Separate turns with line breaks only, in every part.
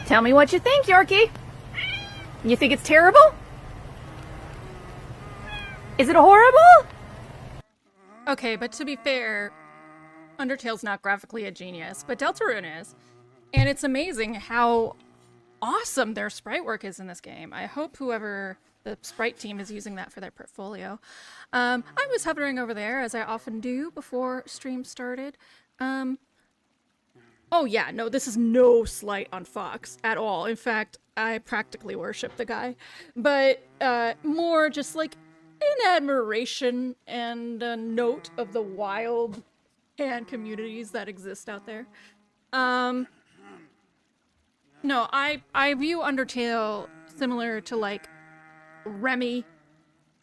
Tell me what you think, Yorkie. You think it's terrible? Is it horrible?
Okay, but to be fair, Undertale's not graphically a genius, but Deltarune is. And it's amazing how awesome their sprite work is in this game. I hope whoever the sprite team is using that for their portfolio. I was hovering over there, as I often do before stream started. Oh yeah, no, this is no slight on Fox at all. In fact, I practically worship the guy. But more just like in admiration and a note of the wild fan communities that exist out there. No, I view Undertale similar to like Remy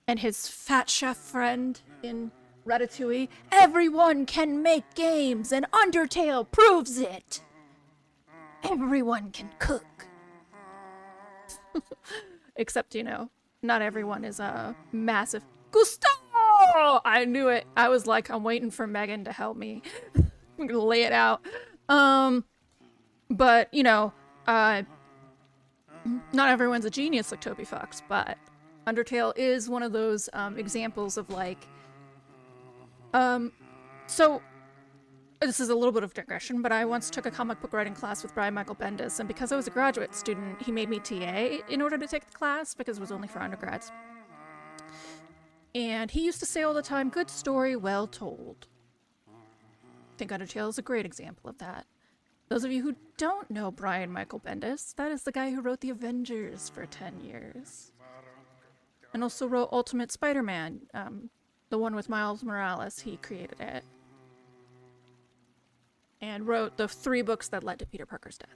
and his fat chef friend in Ratatouille. Everyone can make games and Undertale proves it. Everyone can cook. Except, you know, not everyone is a massive Gustavo! I knew it. I was like, I'm waiting for Megan to help me. I'm gonna lay it out. But, you know, not everyone's a genius like Toby Fox, but Undertale is one of those examples of like, so this is a little bit of digression, but I once took a comic book writing class with Brian Michael Bendis, and because I was a graduate student, he made me TA in order to take the class because it was only for undergrads. And he used to say all the time, good story, well told. I think Undertale is a great example of that. Those of you who don't know Brian Michael Bendis, that is the guy who wrote The Avengers for 10 years. And also wrote Ultimate Spider-Man, the one with Miles Morales. He created it. And wrote the 3 books that led to Peter Parker's death.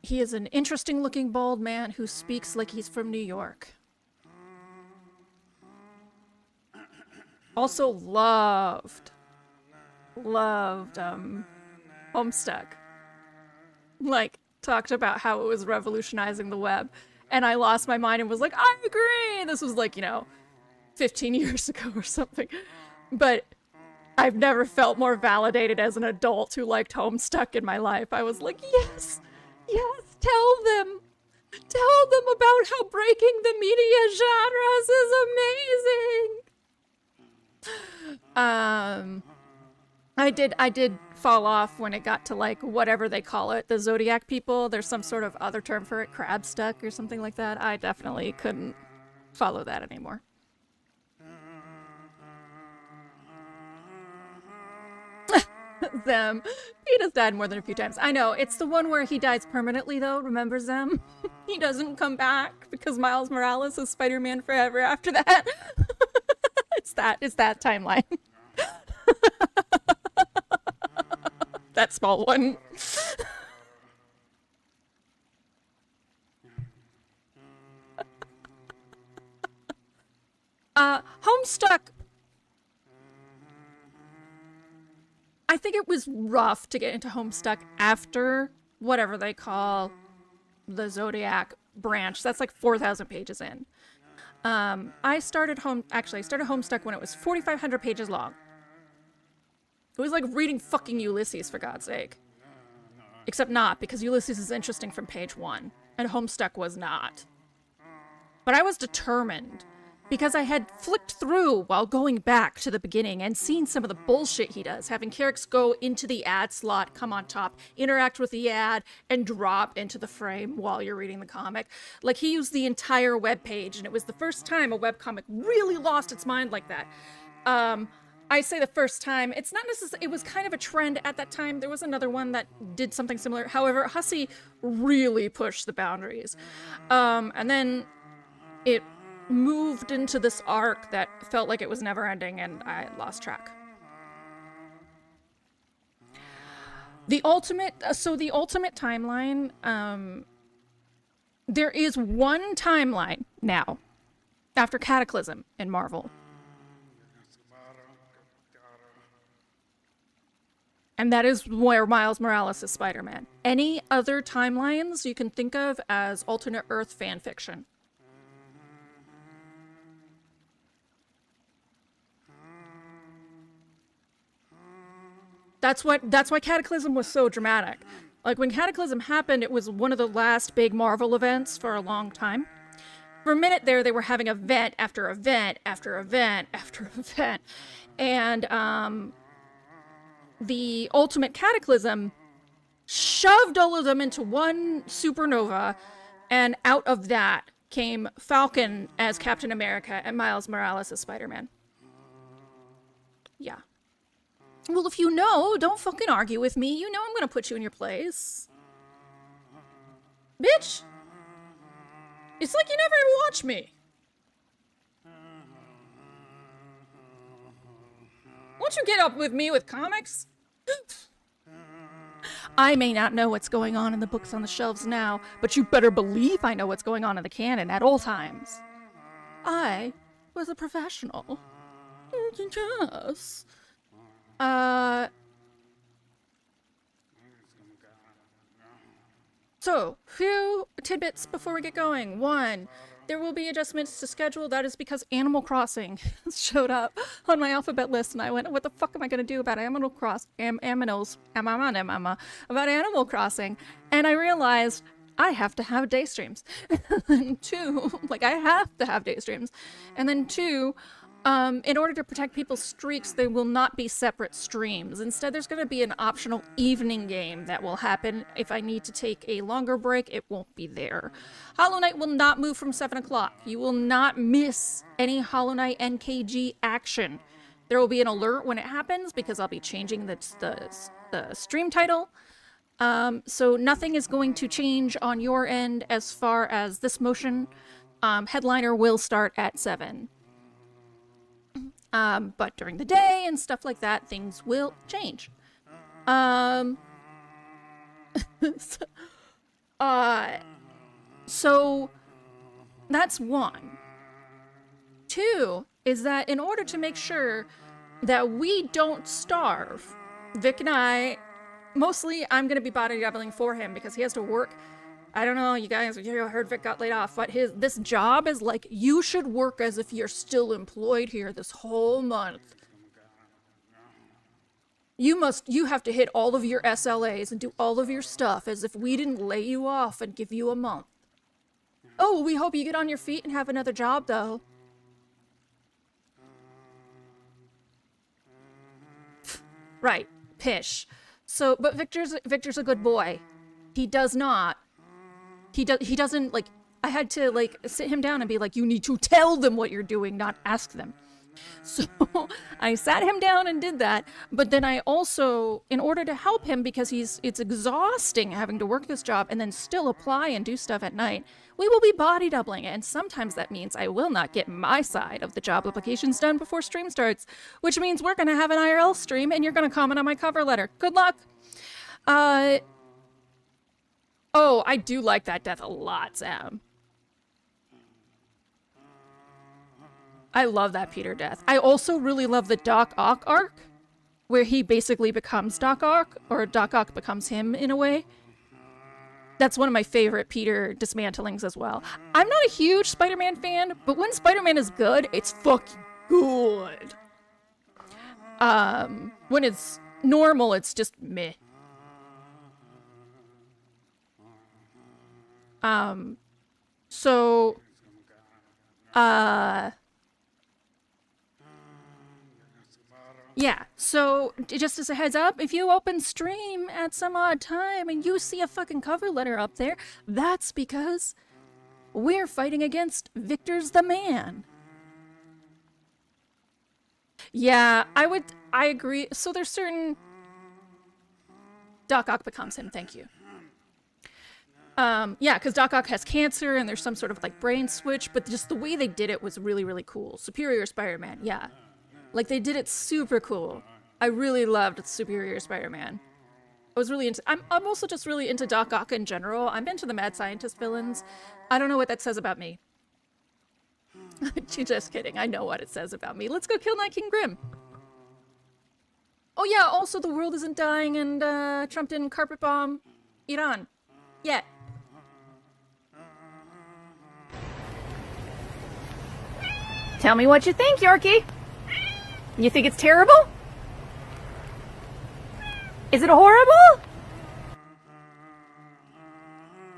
He is an interesting looking bald man who speaks like he's from New York. Also loved Homestuck. Like, talked about how it was revolutionizing the web. And I lost my mind and was like, I agree! This was like, you know, 15 years ago or something. But I've never felt more validated as an adult who liked Homestuck in my life. I was like, yes! Yes! Tell them! Tell them about how breaking the media genres is amazing! I did fall off when it got to like whatever they call it, the Zodiac people. There's some sort of other term for it, crab stuck or something like that. I definitely couldn't follow that anymore. Zem. Pete has died more than a few times. I know, it's the one where he dies permanently though, remember Zem? He doesn't come back because Miles Morales is Spider-Man forever after that. It's that timeline. That small one. Homestuck. I think it was rough to get into Homestuck after whatever they call the Zodiac branch. That's like 4,000 pages in. I started Homestuck when it was 4,500 pages long. It was like reading fucking Ulysses, for God's sake. Except not, because Ulysses is interesting from page 1, and Homestuck was not. But I was determined, because I had flicked through while going back to the beginning and seen some of the bullshit he does, having characters go into the ad slot, come on top, interact with the ad, and drop into the frame while you're reading the comic. Like, he used the entire webpage, and it was the first time a webcomic really lost its mind like that. I say the first time, it's not necessarily, it was kind of a trend at that time. There was another one that did something similar. However, Hussey really pushed the boundaries. And then it moved into this arc that felt like it was never ending, and I lost track. The ultimate timeline, there is one timeline now, after Cataclysm in Marvel. And that is where Miles Morales is Spider-Man. Any other timelines you can think of as alternate Earth fan fiction. That's why Cataclysm was so dramatic. Like, when Cataclysm happened, it was one of the last big Marvel events for a long time. For a minute there, they were having event after event after event after event. And, the Ultimate Cataclysm shoved all of them into one supernova, and out of that came Falcon as Captain America and Miles Morales as Spider-Man. Yeah. Well, if you know, don't fucking argue with me. You know I'm gonna put you in your place. Bitch! It's like you never even watch me. Won't you get up with me with comics? I may not know what's going on in the books on the shelves now, but you better believe I know what's going on in the canon at all times. I was a professional. Yes. So, few tidbits before we get going. One, there will be adjustments to schedule. That is because Animal Crossing showed up on my alphabet list, and I went, "What the fuck am I gonna do about Animal Crossing?" And I realized I have to have day streams. And two, like I have to have day streams. And then two, in order to protect people's streaks, there will not be separate streams. Instead, there's going to be an optional evening game that will happen. If I need to take a longer break, it won't be there. Hollow Knight will not move from 7 o'clock. You will not miss any Hollow Knight NKG action. There will be an alert when it happens because I'll be changing the stream title. So nothing is going to change on your end as far as this motion. Headliner will start at 7. But during the day and stuff like that, things will change. So that's one. Two is that in order to make sure that we don't starve, Vic and I, mostly I'm going to be body doubling for him because he has to work. I don't know, you guys, you heard Vic got laid off, but this job is like, you should work as if you're still employed here this whole month. You have to hit all of your SLAs and do all of your stuff as if we didn't lay you off and give you a month. Oh, we hope you get on your feet and have another job, though. Right, pish. So, but Victor's a good boy. He does not. He doesn't, like, I had to, like, sit him down and be like, you need to tell them what you're doing, not ask them. So I sat him down and did that, but then I also, in order to help him, because it's exhausting having to work this job and then still apply and do stuff at night, we will be body doubling it, and sometimes that means I will not get my side of the job applications done before stream starts, which means we're going to have an IRL stream and you're going to comment on my cover letter. Good luck! Oh, I do like that death a lot, Sam. I love that Peter death. I also really love the Doc Ock arc, where he basically becomes Doc Ock, or Doc Ock becomes him in a way. That's one of my favorite Peter dismantlings as well. I'm not a huge Spider-Man fan, but when Spider-Man is good, it's fucking good. When it's normal, it's just meh. Yeah, so just as a heads up, if you open stream at some odd time and you see a fucking cover letter up there, that's because we're fighting against Victor's the Man. Yeah, I agree. So there's certain... Doc Ock becomes him, thank you. Yeah, because Doc Ock has cancer and there's some sort of like brain switch, but just the way they did it was really, really cool. Superior Spider-Man, yeah. Like they did it super cool. I really loved Superior Spider-Man. I was really into, I'm also just really into Doc Ock in general. I'm into the mad scientist villains. I don't know what that says about me. Just kidding, I know what it says about me. Let's go kill Night King Grim. Oh yeah, also the world isn't dying and Trump didn't carpet bomb Iran yet.
Tell me what you think, Yorkie. You think it's terrible? Is it horrible?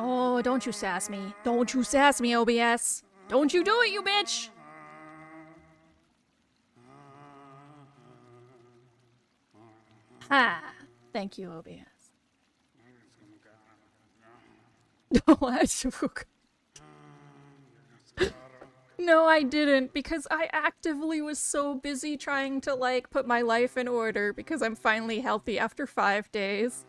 Oh, don't you sass me. Don't you sass me, OBS. Don't you do it, you bitch! Ha! Thank you, OBS. No, I took. No, I didn't, because I actively was so busy trying to, like, put my life in order because I'm finally healthy after 5 days.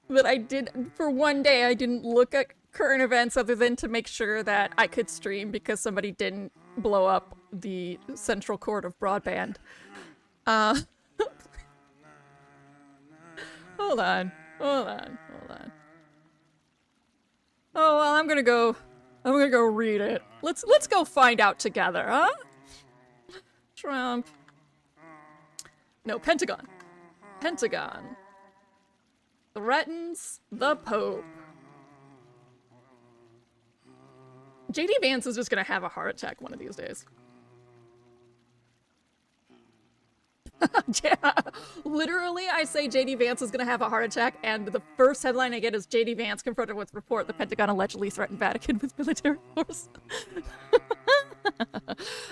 But I did, for one day, I didn't look at current events other than to make sure that I could stream because somebody didn't blow up the central cord of broadband. Hold on. Hold on. Hold on. Oh, well, I'm gonna go read it. Let's go find out together, huh? Trump. No, Pentagon. Pentagon threatens the Pope. JD Vance is just gonna have a heart attack one of these days. Yeah, literally, I say JD Vance is gonna have a heart attack, and the first headline I get is JD Vance confronted with report the Pentagon allegedly threatened Vatican with military force.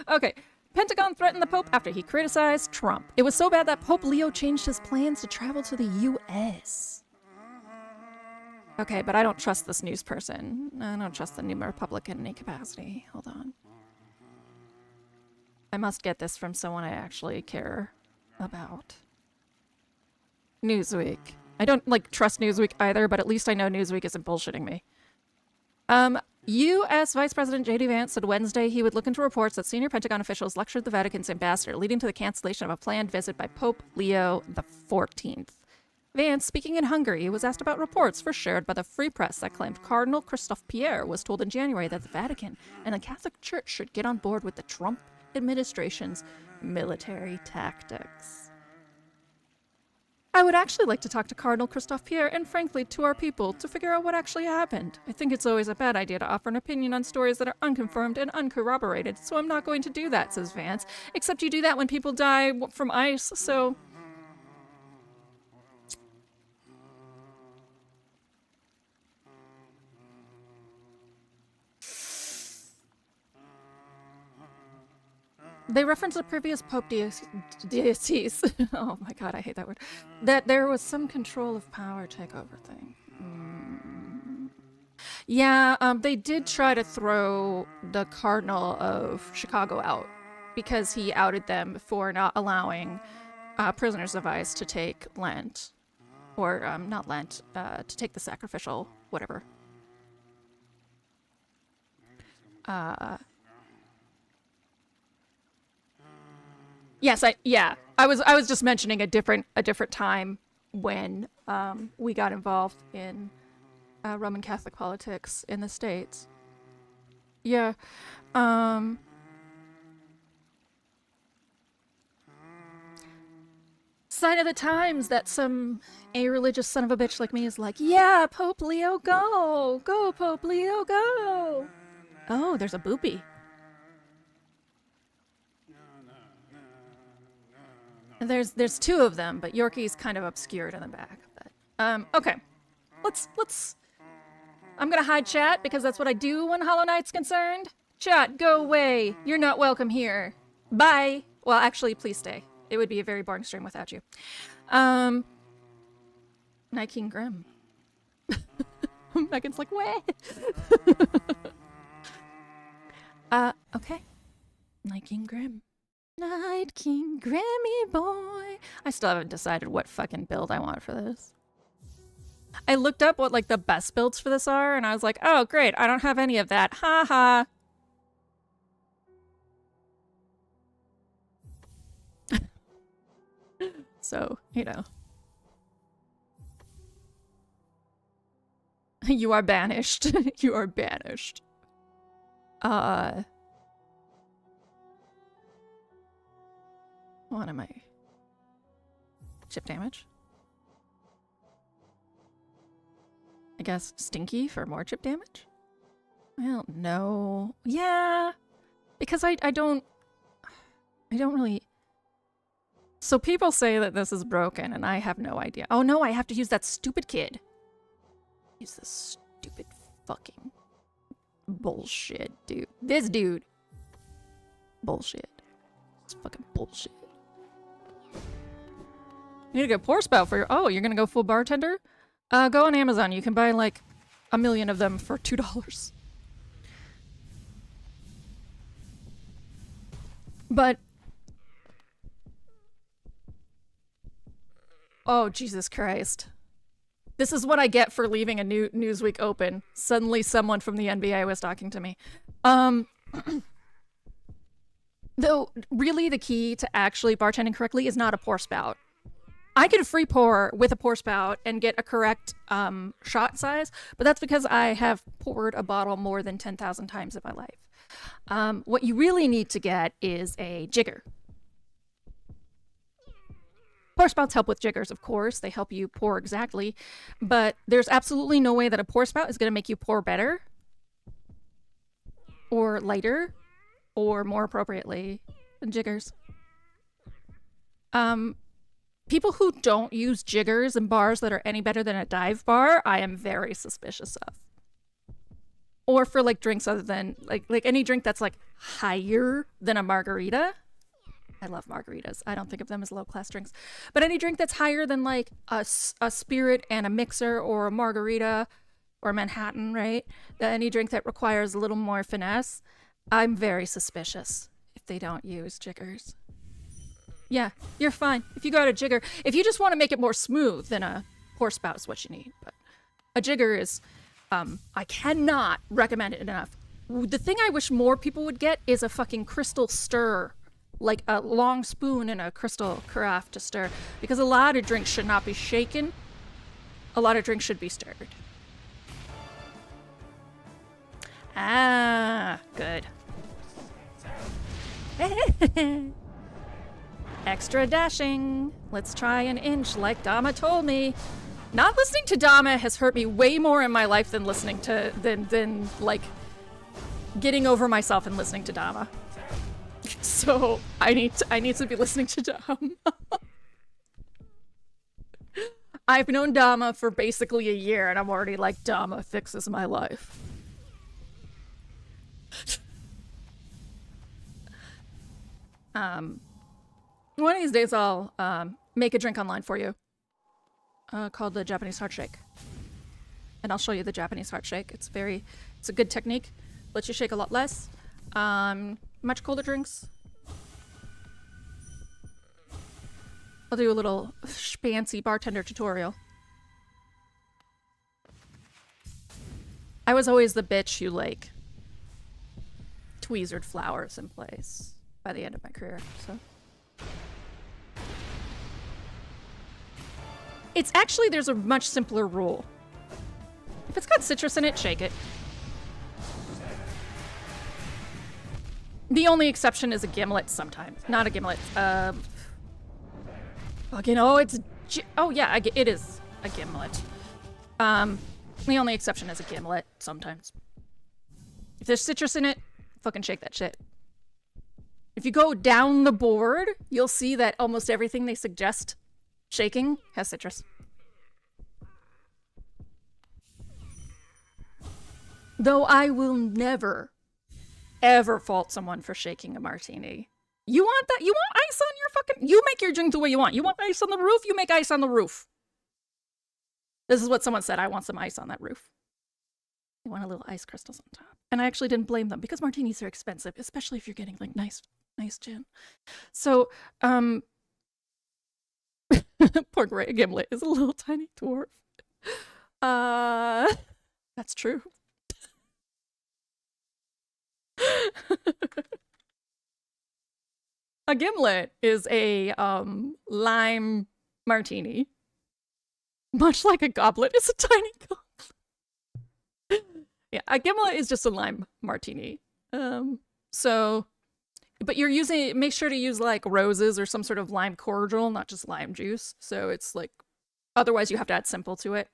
Okay, Pentagon threatened the Pope after he criticized Trump. It was so bad that Pope Leo changed his plans to travel to the U.S. Okay, but I don't trust this news person. I don't trust the New Republican in any capacity. Hold on. I must get this from someone I actually care about. Newsweek. I don't, like, trust Newsweek either, but at least I know Newsweek isn't bullshitting me. U.S. Vice President J.D. Vance said Wednesday he would look into reports that senior Pentagon officials lectured the Vatican's ambassador, leading to the cancellation of a planned visit by Pope Leo XIV. Vance, speaking in Hungary, was asked about reports first shared by the Free Press that claimed Cardinal Christophe Pierre was told in January that the Vatican and the Catholic Church should get on board with the Trump administration's military tactics. I would actually like to talk to Cardinal Christophe Pierre and, frankly, to our people to figure out what actually happened. I think it's always a bad idea to offer an opinion on stories that are unconfirmed and uncorroborated, so I'm not going to do that, says Vance. Except you do that when people die from ice, so... They referenced a previous Pope diocese. Oh my god, I hate that word. That there was some control of power takeover thing. Yeah, they did try to throw the Cardinal of Chicago out because he outed them for not allowing prisoners of ice to take Lent. Or, not Lent, to take the sacrificial whatever. Yes, I was just mentioning a different time when we got involved in Roman Catholic politics in the States. Yeah. Sign of the times that some a-religious son of a bitch like me is like, yeah, Pope Leo, go! Go, Pope Leo, go! Oh, there's a boopy. There's two of them, but Yorkie's kind of obscured in the back. But, okay. Let's... I'm gonna hide chat, because that's what I do when Hollow Knight's concerned. Chat, go away. You're not welcome here. Bye. Well, actually, please stay. It would be a very boring stream without you. Night King Grim. Megan's like, what? Okay. Night King Grim. Night King Grimmy boy. I still haven't decided what fucking build I want for this. I looked up what, like, the best builds for this are, and I was like, oh, great, I don't have any of that. Ha ha. So, you know. You are banished. You are banished. What am I? Chip damage? I guess Stinky for more chip damage? Well, no. Yeah. Because I don't really... So people say that this is broken, and I have no idea. Oh no, I have to use that stupid kid. Is this stupid fucking bullshit, dude? This dude. Bullshit. It's fucking bullshit. You need to get pour spout for your. Oh, you're gonna go full bartender? Go on Amazon. You can buy like 1 million of them for $2. But oh, Jesus Christ. This is what I get for leaving a new Newsweek open. Suddenly someone from the NBA was talking to me. Though, really the key to actually bartending correctly is not a pour spout. I can free pour with a pour spout and get a correct shot size, but that's because I have poured a bottle more than 10,000 times in my life. What you really need to get is a jigger. Pour spouts help with jiggers, of course. They help you pour exactly, but there's absolutely no way that a pour spout is going to make you pour better or lighter or more appropriately than jiggers. People who don't use jiggers in bars that are any better than a dive bar, I am very suspicious of. Or for like drinks other than like any drink that's like higher than a margarita. I love margaritas. I don't think of them as low-class drinks. But any drink that's higher than like a spirit and a mixer or a margarita or Manhattan, right? Any drink that requires a little more finesse, I'm very suspicious if they don't use jiggers. Yeah, you're fine. If you got a jigger, if you just want to make it more smooth, then a pour spout is what you need. But a jigger is, I cannot recommend it enough. The thing I wish more people would get is a fucking crystal stir. Like a long spoon in a crystal carafe to stir. Because a lot of drinks should not be shaken. A lot of drinks should be stirred. Ah, good. Extra dashing. Let's try an inch like Dama told me. Not listening to Dama has hurt me way more in my life than listening to than like getting over myself and listening to Dama. So I need to be listening to Dama. I've known Dama for basically a year and I'm already like, Dama fixes my life. One of these days I'll make a drink online for you called the Japanese heart shake. And I'll show you the Japanese heart shake. It's a good technique. Lets you shake a lot less. Much colder drinks. I'll do a little fancy bartender tutorial. I was always the bitch who like tweezered flowers in place by the end of my career, so. It's actually, there's a much simpler rule. If it's got citrus in it, shake it. The only exception is a gimlet sometimes. Not a gimlet. Fucking, oh, oh yeah, it is a gimlet. The only exception is a gimlet sometimes. If there's citrus in it, fucking shake that shit. If you go down the board, you'll see that almost everything they suggest shaking has citrus. Though I will never, ever fault someone for shaking a martini. You want that? You want ice on your fucking... You make your drink the way you want. You want ice on the roof? You make ice on the roof. This is what someone said. I want some ice on that roof. They want a little ice crystals on top. And I actually didn't blame them because martinis are expensive, especially if you're getting like nice gin. So, poor Grey Gimlet is a little tiny dwarf. That's true. A gimlet is a lime martini. Much like a goblet is a tiny goblet. Yeah, a gimlet is just a lime martini. So, but you're using, make sure to use like roses or some sort of lime cordial, not just lime juice. So it's like, otherwise you have to add simple to it.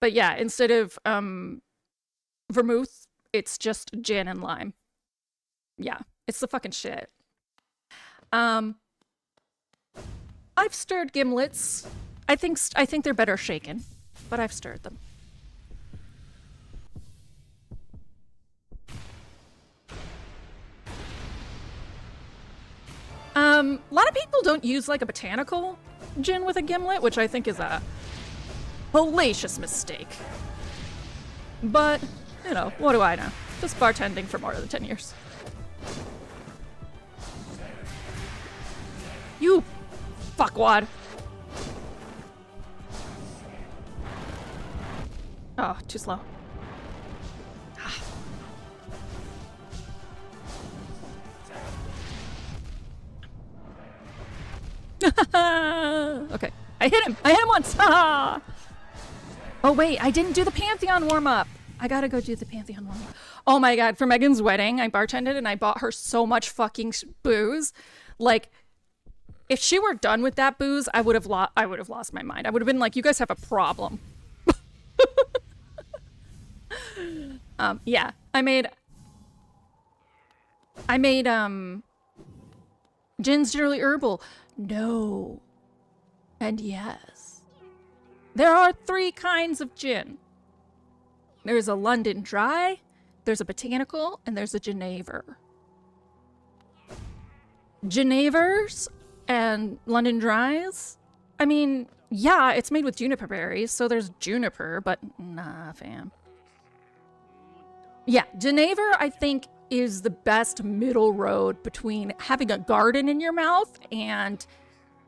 But yeah, instead of vermouth, it's just gin and lime. Yeah, it's the fucking shit. I've stirred gimlets. I think they're better shaken, but I've stirred them. A lot of people don't use like a botanical gin with a gimlet, which I think is a hellacious mistake. But, you know, what do I know? Just bartending for more than 10 years. You fuckwad. Oh, too slow. Okay, I hit him. I hit him once. Oh wait, I didn't do the Pantheon warm-up. I gotta go do the Pantheon warm-up. Oh my god, for Megan's wedding, I bartended and I bought her so much fucking booze. Like, if she were done with that booze, I would have lost my mind. I would have been like, you guys have a problem. Yeah, I made gin's generally herbal. No. And yes. There are 3 kinds of gin. There's a London Dry, there's a botanical, and there's a Genever. Genevers and London Dries, I mean, yeah, it's made with juniper berries, so there's juniper, but nah, fam. Yeah, Genever, I think, is the best middle road between having a garden in your mouth and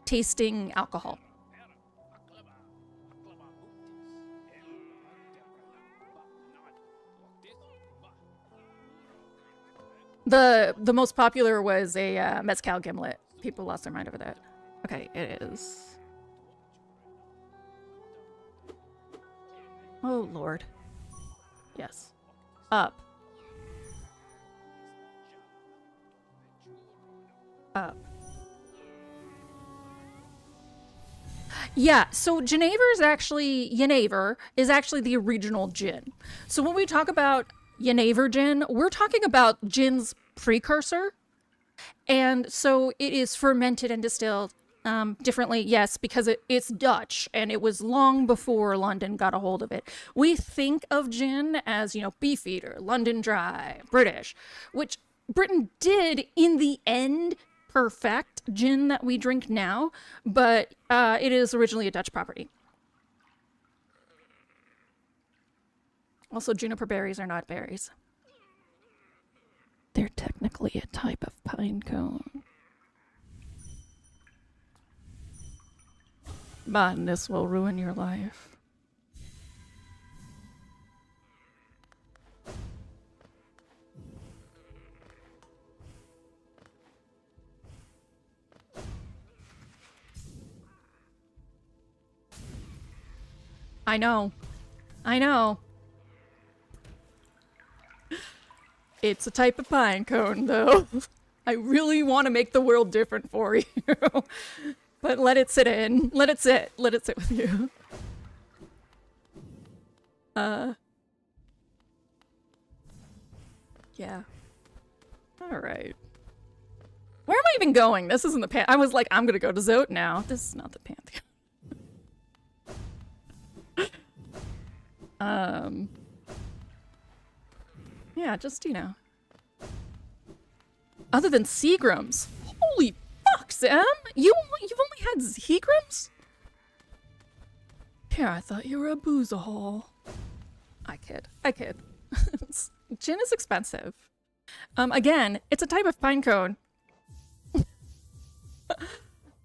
tasting alcohol. The most popular was a mezcal gimlet. People lost their mind over that. Okay, it is. Oh, Lord. Yes. Up. Up. Yeah, so Genever is actually the original gin. So when we talk about Genever gin, we're talking about gin's precursor. And so it is fermented and distilled differently, yes, because it's Dutch and it was long before London got a hold of it. We think of gin as, you know, Beefeater, London Dry, British, which Britain did in the end perfect gin that we drink now, but it is originally a Dutch property. Also, juniper berries are not berries. They're technically a type of pine cone. Botanist will ruin your life. I know. I know. It's a type of pine cone, though. I really want to make the world different for you. But let it sit in. Let it sit. Let it sit with you. Yeah. Alright. Where am I even going? This isn't the Pantheon. I was like, I'm gonna go to Zote now. This is not the Pantheon. Yeah, just, you know. Other than Seagrams. Holy fuck, Sam! You've only had Seagrams? Yeah, I thought you were a boozahole. I kid. Gin is expensive. Again, it's a type of pine cone.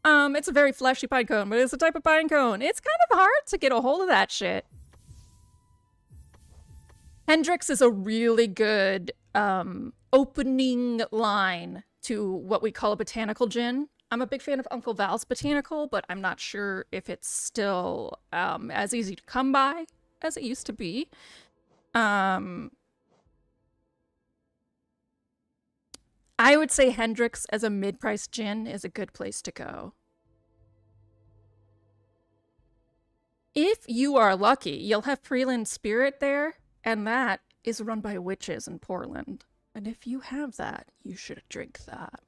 It's a very fleshy pine cone, but it's a type of pine cone. It's kind of hard to get a hold of that shit. Hendrix is a really good opening line to what we call a botanical gin. I'm a big fan of Uncle Val's botanical, but I'm not sure if it's still as easy to come by as it used to be. I would say Hendrix as a mid-price gin is a good place to go. If you are lucky, you'll have Preland Spirit there, and that is run by witches in Portland. And if you have that, you should drink that.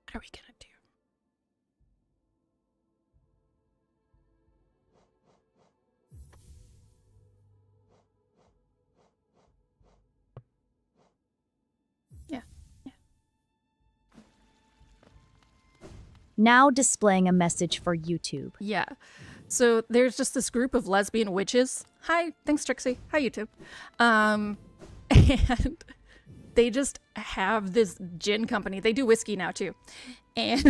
What are we gonna do? Yeah.
now displaying a message for YouTube.
Yeah. So there's just this group of lesbian witches. Hi, thanks Trixie. Hi YouTube. And they just have this gin company. They do whiskey now too. And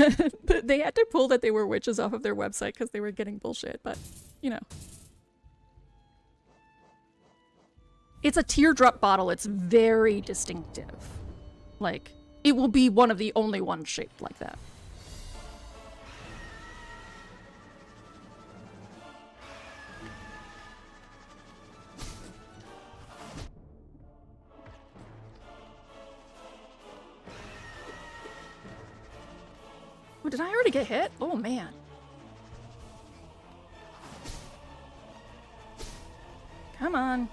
they had to pull that they were witches off of their website because they were getting bullshit, but you know. It's a teardrop bottle. It's very distinctive. Like, it will be one of the only ones shaped like that. Oh, did I already get hit? Oh, man. Come on.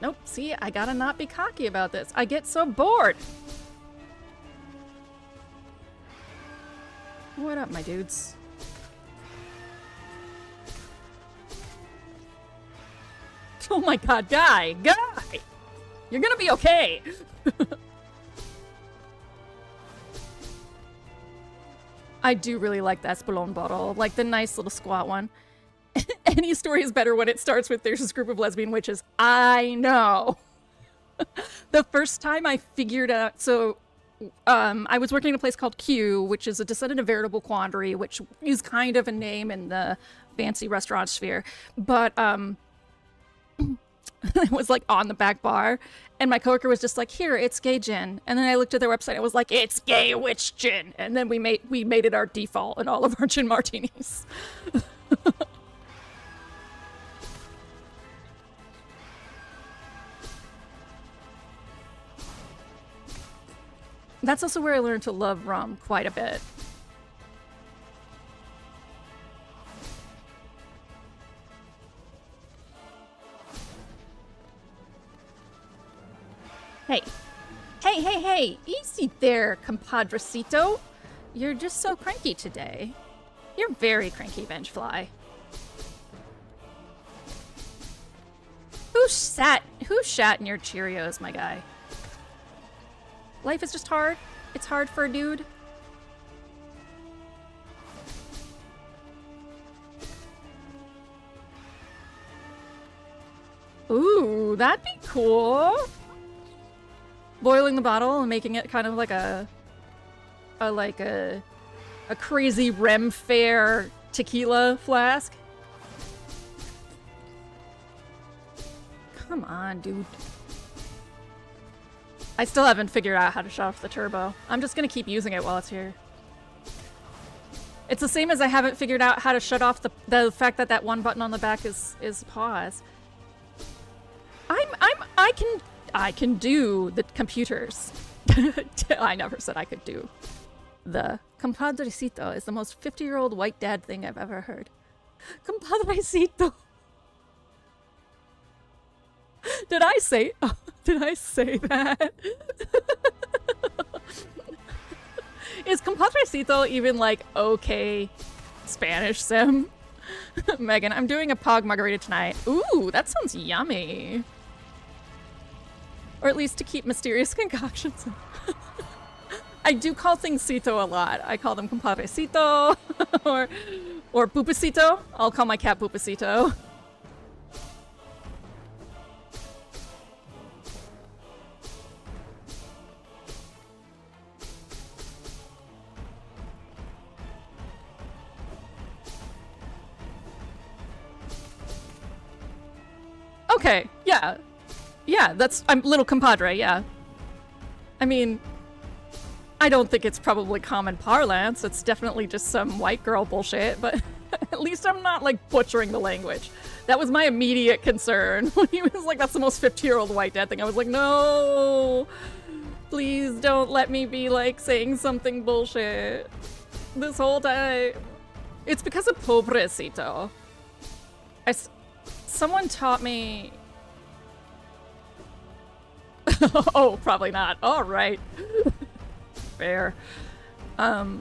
Nope, see, I gotta not be cocky about this. I get so bored. What up, my dudes? Oh my god, guy! You're gonna be okay! I do really like that Spallone bottle, like the nice little squat one. Any story is better when it starts with there's this group of lesbian witches. I know. The first time I figured out, so I was working in a place called Q, which is a descendant of Veritable Quandary, which is kind of a name in the fancy restaurant sphere. But it was like on the back bar, and my coworker was just like, "Here, it's gay gin." And then I looked at their website, and it was like, "It's gay witch gin." And then we made it our default in all of our gin martinis. That's also where I learned to love rum quite a bit. Hey. Hey. Easy there, compadrecito. You're just so cranky today. You're very cranky, Vengefly. Who shat in your Cheerios, my guy? Life is just hard. It's hard for a dude. Ooh, that'd be cool. Boiling the bottle and making it kind of like a crazy Rem Fair tequila flask. Come on, dude. I still haven't figured out how to shut off the turbo. I'm just gonna keep using it while it's here. It's the same as I haven't figured out how to shut off the fact that one button on the back is pause. I can do the computers. I never said I could do. The compadrecito is the most 50-year-old white dad thing I've ever heard. Compadrecito. Did I say that? Is compadrecito even like okay Spanish sim? Megan, I'm doing a pog margarita tonight. Ooh, that sounds yummy. Or at least to keep mysterious concoctions. I do call things cito a lot. I call them compadrecito or pupacito. I'll call my cat pupacito. Okay, yeah. Yeah, I'm little compadre, yeah. I mean, I don't think it's probably common parlance. It's definitely just some white girl bullshit, but at least I'm not, like, butchering the language. That was my immediate concern. When he was like, that's the most 50-year-old white dad thing, I was like, no! Please don't let me be, like, saying something bullshit this whole time. It's because of pobrecito. Someone taught me... Oh, probably not. All right. Fair. I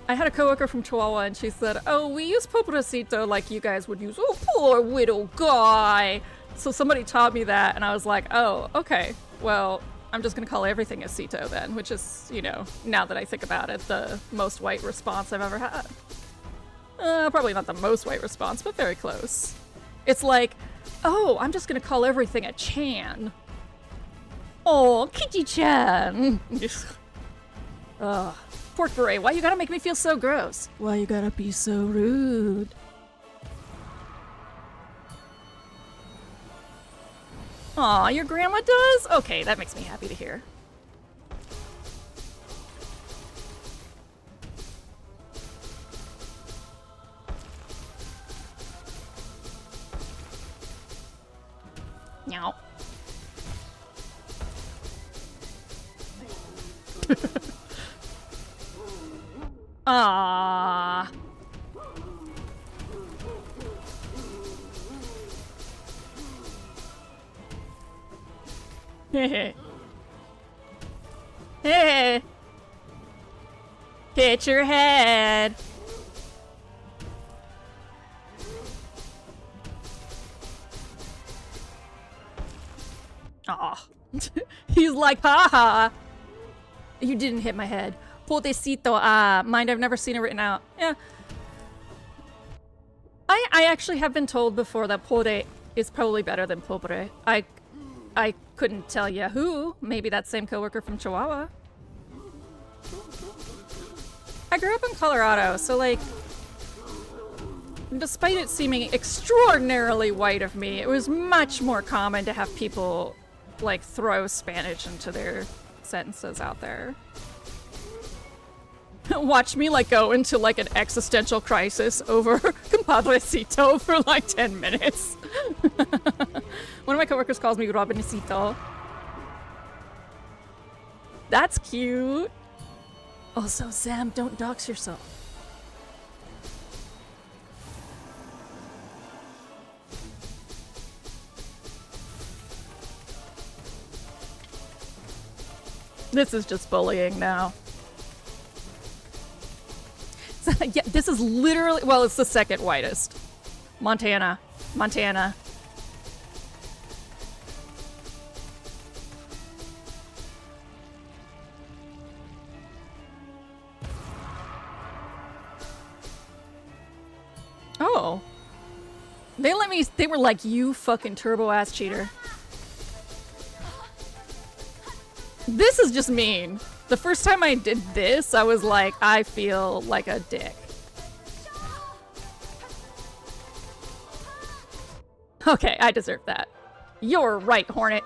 had a coworker from Chihuahua and she said, oh, we use pobrecito like you guys would use, oh, poor widow guy. So somebody taught me that and I was like, oh, okay. Well, I'm just gonna call everything a Cito then, which is, you know, now that I think about it, the most white response I've ever had. Probably not the most white response, but very close. It's like, oh, I'm just gonna call everything a Chan. Oh, Kichi-chan. Ugh. Pork beret, why you gotta make me feel so gross? Why you gotta be so rude? Aw, your grandma does? Okay, that makes me happy to hear. Meow. Ah. Hey. Hit your head. Aw. He's like, haha. You didn't hit my head. Potecito. Mind I've never seen it written out. Yeah. I actually have been told before that pobre is probably better than pobre. I couldn't tell you who. Maybe that same coworker from Chihuahua. I grew up in Colorado, so like, despite it seeming extraordinarily white of me, it was much more common to have people like throw Spanish into their sentences out there. Watch me like go into like an existential crisis over compadrecito for like 10 minutes. One of my coworkers calls me Robinicito. That's cute. Also, Sam, don't dox yourself. This is just bullying now. Yeah, this is literally, well, it's the second whitest. Montana. Montana. Oh. They were like, you fucking turbo ass cheater. This is just mean. The first time I did this, I was like, I feel like a dick. Okay, I deserve that. You're right, Hornet.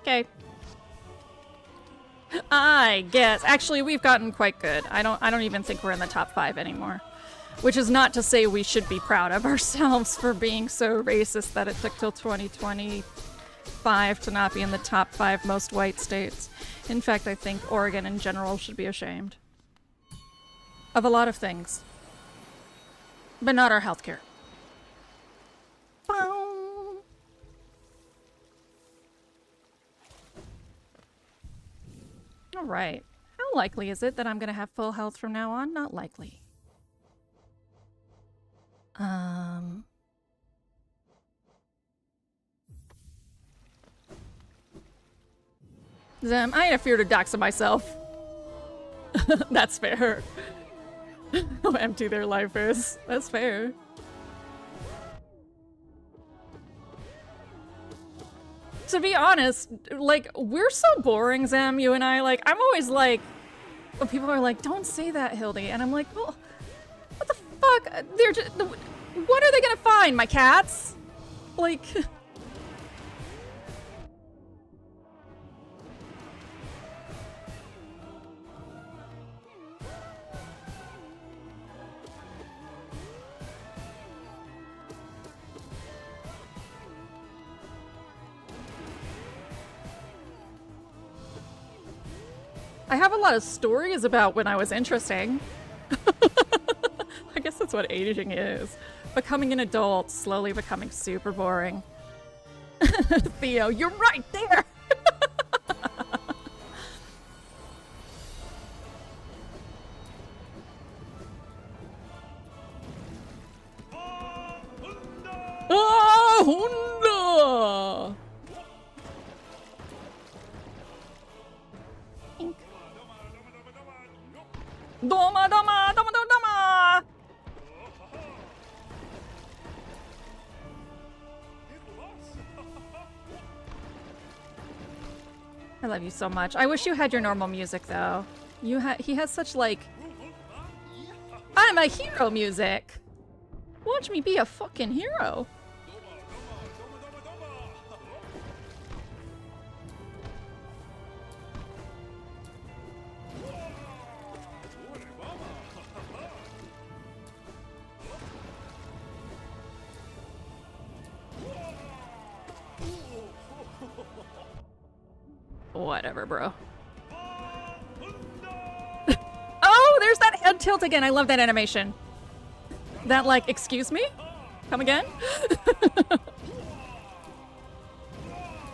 Okay. I guess. Actually, we've gotten quite good. I don't even think we're in the top 5 anymore. Which is not to say we should be proud of ourselves for being so racist that it took till 2025 to not be in the top 5 most white states. In fact, I think Oregon in general should be ashamed. Of a lot of things. But not our healthcare. Alright. How likely is it that I'm gonna have full health from now on? Not likely. I had a fear to dox myself. That's fair. How empty their life is. That's fair. To be honest, like, we're so boring, Zam, you and I. Like, I'm always like, when people are like, don't say that, Hildy. And I'm like, well, what the fuck? They're just, what are they gonna find? My cats? Like... I have a lot of stories about when I was interesting. That's what aging is. Becoming an adult, slowly becoming super boring. Theo, you're right there! Ah, Honda! Doma, doma, doma, doma, doma! I love you so much. I wish you had your normal music, though. He has such, like... I'm a hero music! Watch me be a fucking hero! Whatever, bro. Oh, there's that head tilt again. I love that animation. That, like, excuse me? Come again?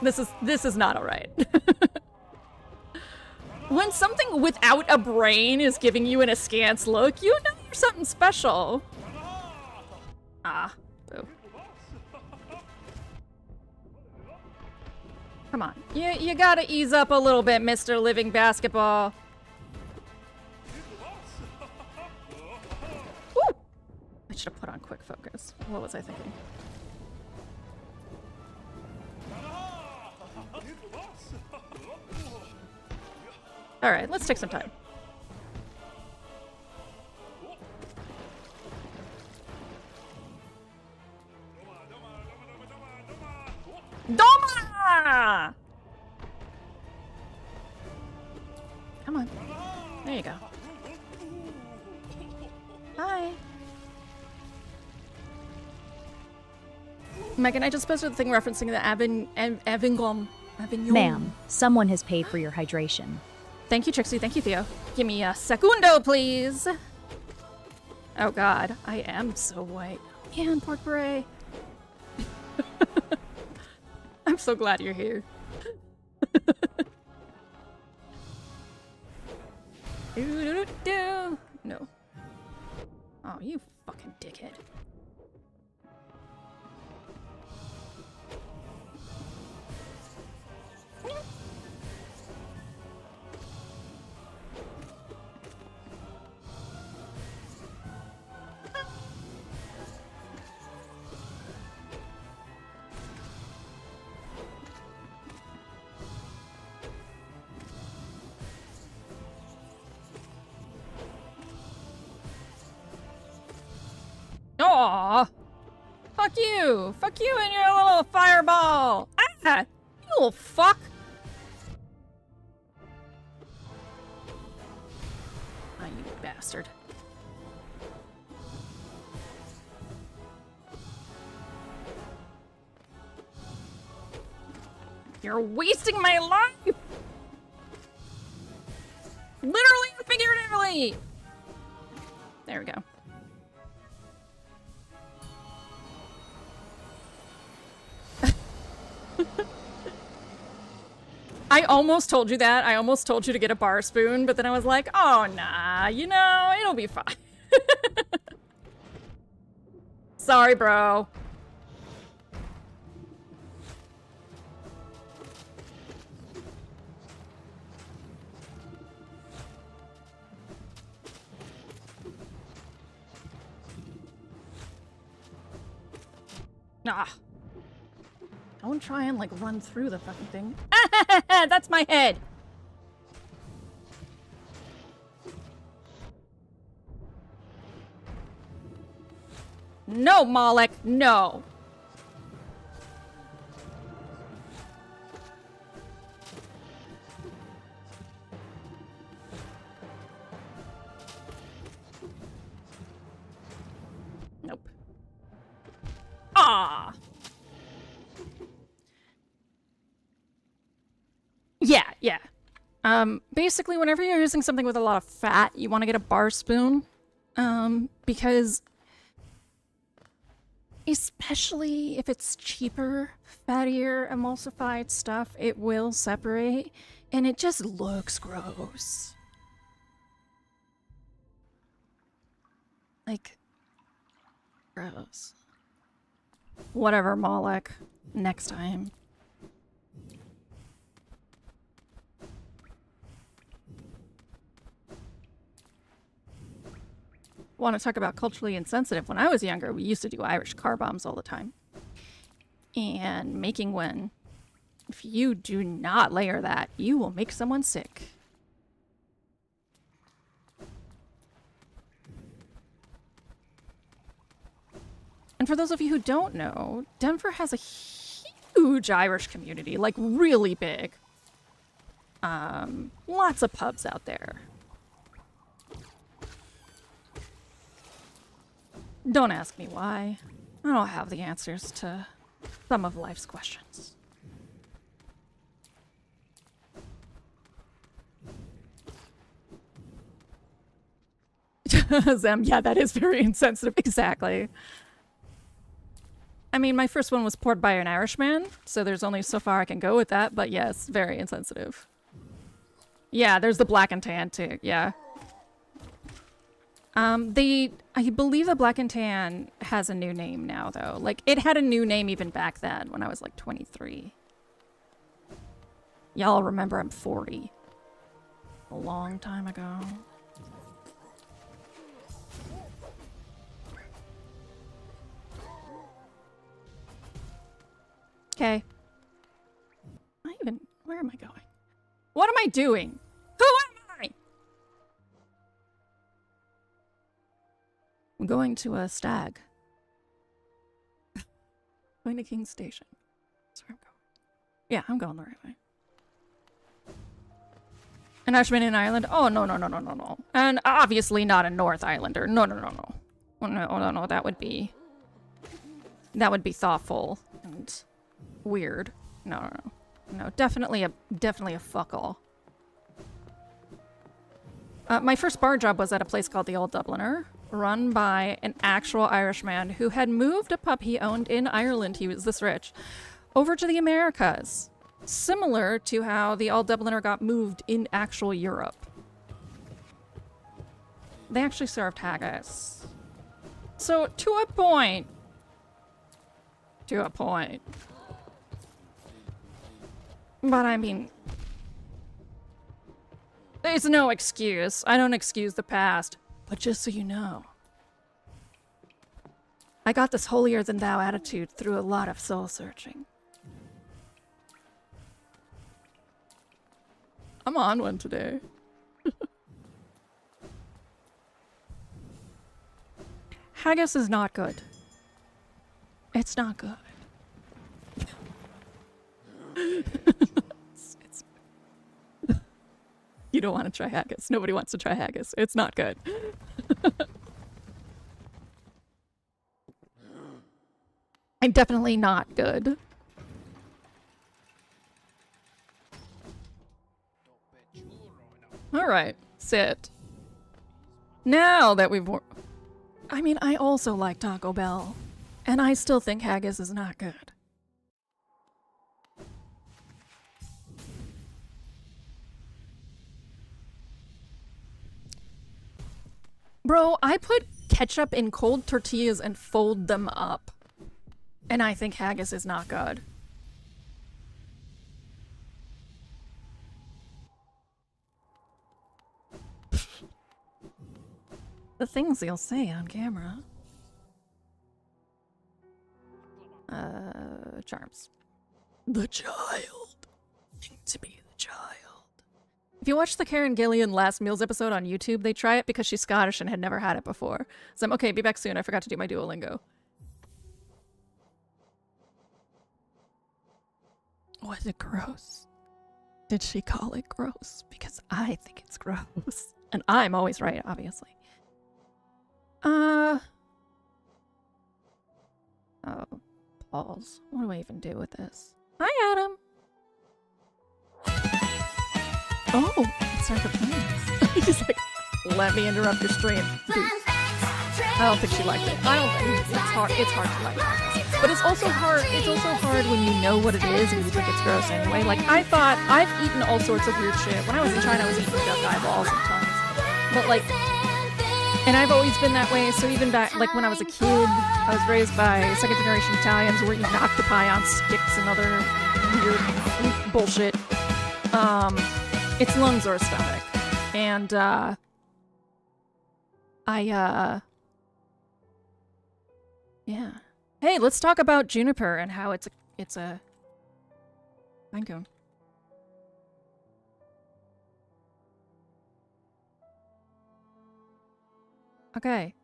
This is not alright. When something without a brain is giving you an askance look, you know you're something special. Ah, boo. Come on. You gotta ease up a little bit, Mr. Living Basketball. Woo! I should have put on quick focus. What was I thinking? Alright, let's take some time. Doma! Come on. There you go. Hi. Megan, I just posted a thing referencing the Avignon.
Ma'am, someone has paid for your hydration.
Thank you, Trixie. Thank you, Theo. Give me a segundo, please. Oh god, I am so white. Man, pork beret. I'm so glad you're here. No. Oh, you fucking dickhead. Aw! Fuck you! Fuck you and your little fireball! Ah! You little fuck! Ah, you bastard. You're wasting my life! Literally and figuratively! There we go. I almost told you that. I almost told you to get a bar spoon, but then I was like, oh, nah, you know, it'll be fine. Sorry, bro. Ah. Don't try and, like, run through the fucking thing. That's my head! No, Moloch, no! Nope. Ah! Yeah. Basically, whenever you're using something with a lot of fat, you want to get a bar spoon. Because Especially if it's cheaper, fattier, emulsified stuff, it will separate, and it just looks gross. Like, gross. Whatever, Moloch. Next time. Want to talk about culturally insensitive? When I was younger, we used to do Irish car bombs all the time. And making one, if you do not layer that, you will make someone sick. And for those of you who don't know, Denver has a huge Irish community, like really big. Lots of pubs out there. Don't ask me why. I don't have the answers to some of life's questions. Zem, yeah, that is very insensitive. Exactly. I mean, my first one was poured by an Irishman, so there's only so far I can go with that, but yes, very insensitive. Yeah, there's the black and tan too, yeah. I believe the black and tan has a new name now, though. Like, it had a new name even back then when I was like 23. Y'all remember I'm 40. A long time ago. Okay. Where am I going? What am I doing? Who am I? I'm going to a stag. Going to King's Station. That's where I'm going. Yeah, I'm going the right way. An Irishman in Ireland? Oh, no, no, no, no, no, no. And obviously not a North Islander. No, no, no, no. Oh, no, no, no, that would be thoughtful and weird. No, no, no. No, definitely a fuck all. My first bar job was at a place called the Old Dubliner, run by an actual Irishman who had moved a pub he owned in Ireland, he was this rich, over to the Americas. Similar to how the Old Dubliner got moved in actual Europe. They actually served haggis. So, to a point. To a point. But I mean, there's no excuse. I don't excuse the past. But just so you know, I got this holier-than-thou attitude through a lot of soul-searching. I'm on one today. Haggis is not good. It's not good. You don't want to try haggis. Nobody wants to try haggis. It's not good. I'm definitely not good. All right, sit. Now that we've... I mean, I also like Taco Bell, and I still think haggis is not good. Bro, I put ketchup in cold tortillas and fold them up. And I think haggis is not good. The things you'll say on camera. Charms. The child. To be the child. If you watch the Karen Gillian Last Meals episode on YouTube, they try it because she's Scottish and had never had it before. So I'm okay, be back soon. I forgot to do my Duolingo. Was it gross? Did she call it gross? Because I think it's gross. And I'm always right, obviously. Oh, balls. What do I even do with this? Hi, Adam. Oh, it's time for plans. He's like, let me interrupt your stream. Dude. I don't think she liked it. I don't think it's hard. It's hard to like, but it's also hard. It's also hard when you know what it is and you think it's gross anyway. Like I thought, I've eaten all sorts of weird shit. When I was in China, I was eating duck eyeballs and tongues. But like, and I've always been that way. So even back, like when I was a kid, I was raised by second generation Italians who were eating octopi on sticks and other weird bullshit. It's lungs or stomach, and yeah. Hey, let's talk about juniper and how it's a pine cone. Okay.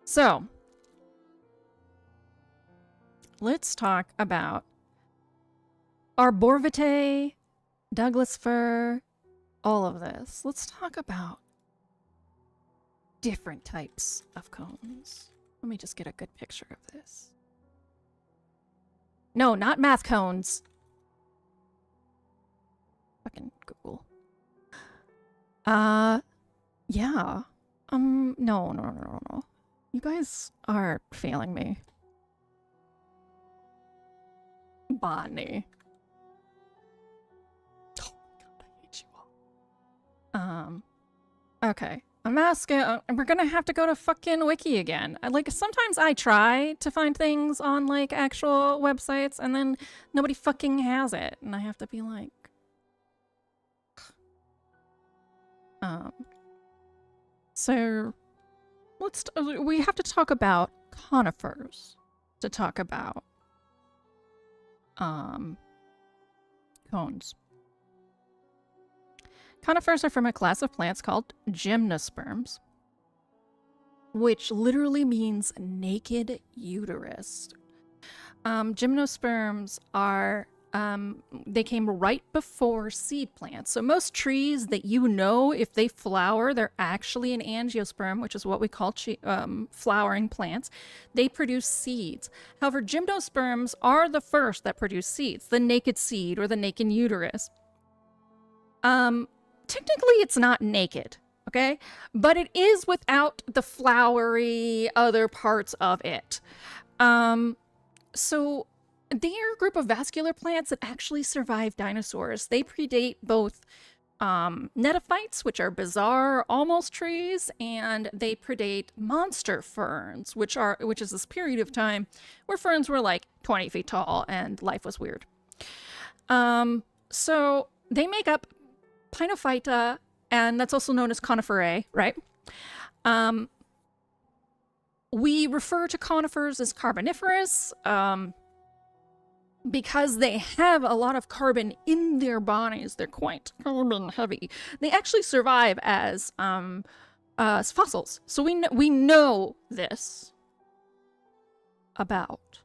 So, let's talk about arborvitae, Douglas fir, all of this. Let's talk about different types of cones. Let me just get a good picture of this. No, not math cones. Fucking Google. Yeah. No. You guys are failing me. Botany. Oh my god, I hate you all. Okay. I'm asking, we're gonna have to go to fucking wiki again. Like, sometimes I try to find things on, like, actual websites, and then nobody fucking has it, and I have to be like... So, we have to talk about conifers to talk about, cones. Conifers are from a class of plants called gymnosperms, which literally means naked uterus. Gymnosperms are, they came right before seed plants. So most trees that you know, if they flower, they're actually an angiosperm, which is what we call flowering plants. They produce seeds. However, gymnosperms are the first that produce seeds, the naked seed or the naked uterus. Technically, it's not naked, okay? But it is without the flowery other parts of it. So they are a group of vascular plants that actually survive dinosaurs. They predate both netophytes, which are bizarre almost trees, and they predate monster ferns, which is this period of time where ferns were like 20 feet tall and life was weird. So they make up Pinophyta, and that's also known as coniferae, right? We refer to conifers as carboniferous because they have a lot of carbon in their bodies. They're quite carbon heavy. They actually survive as fossils. So we know this about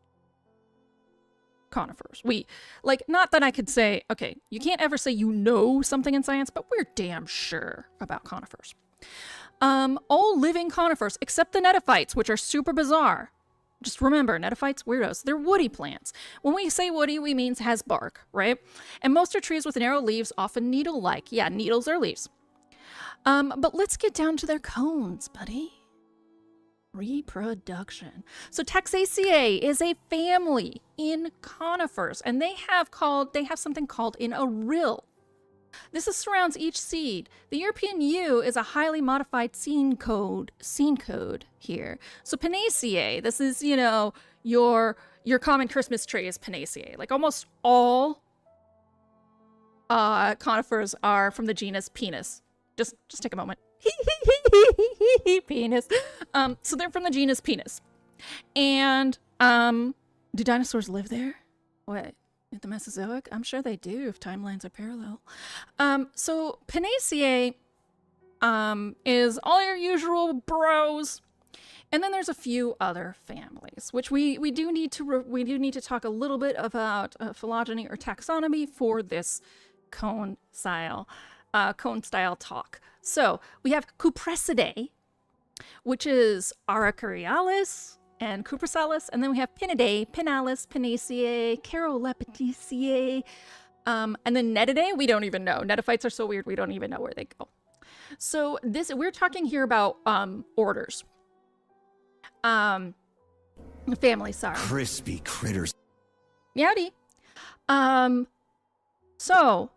conifers. Not that I could say, okay, you can't ever say you know something in science, but we're damn sure about conifers. All living conifers, except the netophytes, which are super bizarre. Just remember, netophytes, weirdos. They're woody plants. When we say woody, we mean has bark, right? And most are trees with narrow leaves, often needle-like. Yeah, needles are leaves. But let's get down to their cones, buddy. Reproduction. So Taxaceae is a family in conifers, and they have something called an aril. This surrounds each seed. The European yew is a highly modified scene code here. So Pinaceae, this is, your common Christmas tree is Pinaceae. Like almost all conifers are from the genus Penis. Just take a moment. Penis. So they're from the genus Penis. And do dinosaurs live there? What? At the Mesozoic? I'm sure they do if timelines are parallel. So Pinaceae is all your usual bros. And then there's a few other families, which we do need to talk a little bit about phylogeny or taxonomy for this cone style talk. So we have Cupressidae, which is Araucarialis and Cupressalis, and then we have Pinidae, Pinalis, Pinaceae, Carolepticeae, and then Netidae, we don't even know. Netophytes are so weird, we don't even know where they go. So we're talking here about orders. Family, sorry.
Crispy critters.
Yowdy. So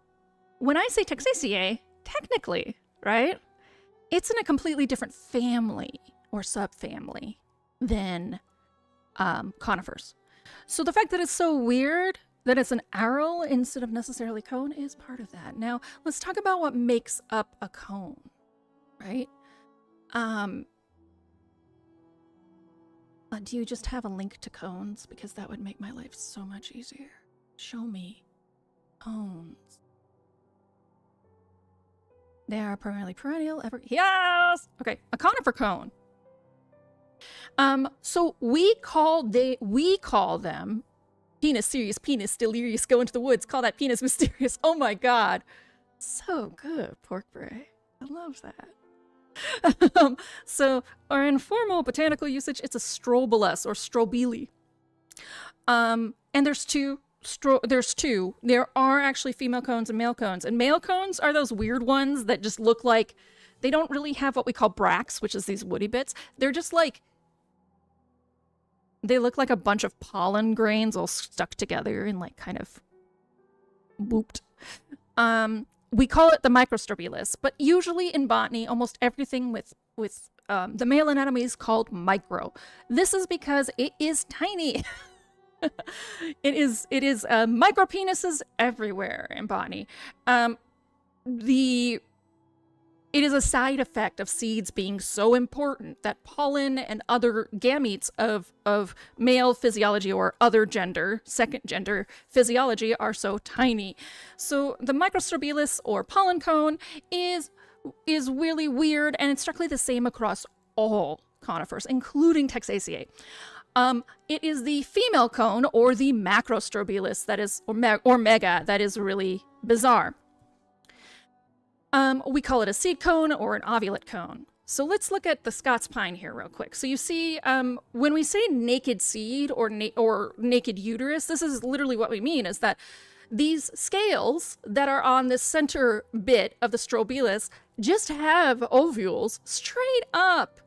when I say Taxaceae, technically, right, it's in a completely different family or subfamily than conifers. So the fact that it's so weird that it's an arrow instead of necessarily cone is part of that. Now, let's talk about what makes up a cone, right? Do you just have a link to cones? Because that would make my life so much easier. Show me cones. They are primarily perennial. Yes! Okay, a conifer cone. So we call them penis, serious penis, delirious, go into the woods, call that penis mysterious. Oh my god. So good, pork bray. I love that. So our informal botanical usage, it's a strobilus or strobili. And there's two. There are actually female cones and male cones. And male cones are those weird ones that just look like, they don't really have what we call bracts, which is these woody bits. They're just like, they look like a bunch of pollen grains all stuck together and like kind of whooped. We call it the microstrobilus, but usually in botany, almost everything with the male anatomy is called micro. This is because it is tiny. It is micro penises everywhere in botany. It is a side effect of seeds being so important that pollen and other gametes of male physiology or other gender, second gender physiology are so tiny. So the microstrobilus or pollen cone is really weird, and it's strictly the same across all conifers, including Taxaceae. It is the female cone or the macrostrobilus that is, or mega, that is really bizarre. We call it a seed cone or an ovulate cone. So let's look at the Scots pine here real quick. So you see, when we say naked seed or naked uterus, this is literally what we mean, is that these scales that are on the center bit of the strobilus just have ovules straight up.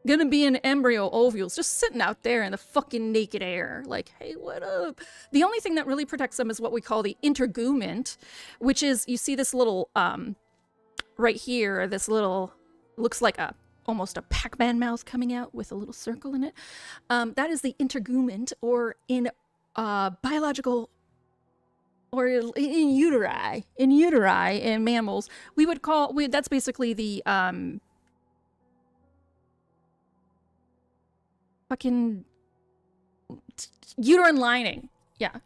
Gonna be an embryo ovules just sitting out there in the fucking naked air. Like, hey, what up? The only thing that really protects them is what we call the integument, which is, you see this little, right here, this little, looks like almost a Pac-Man mouth coming out with a little circle in it. That is the integument, or in biological, or in uteri in mammals, we would call, that's basically the fucking uterine lining. Yeah.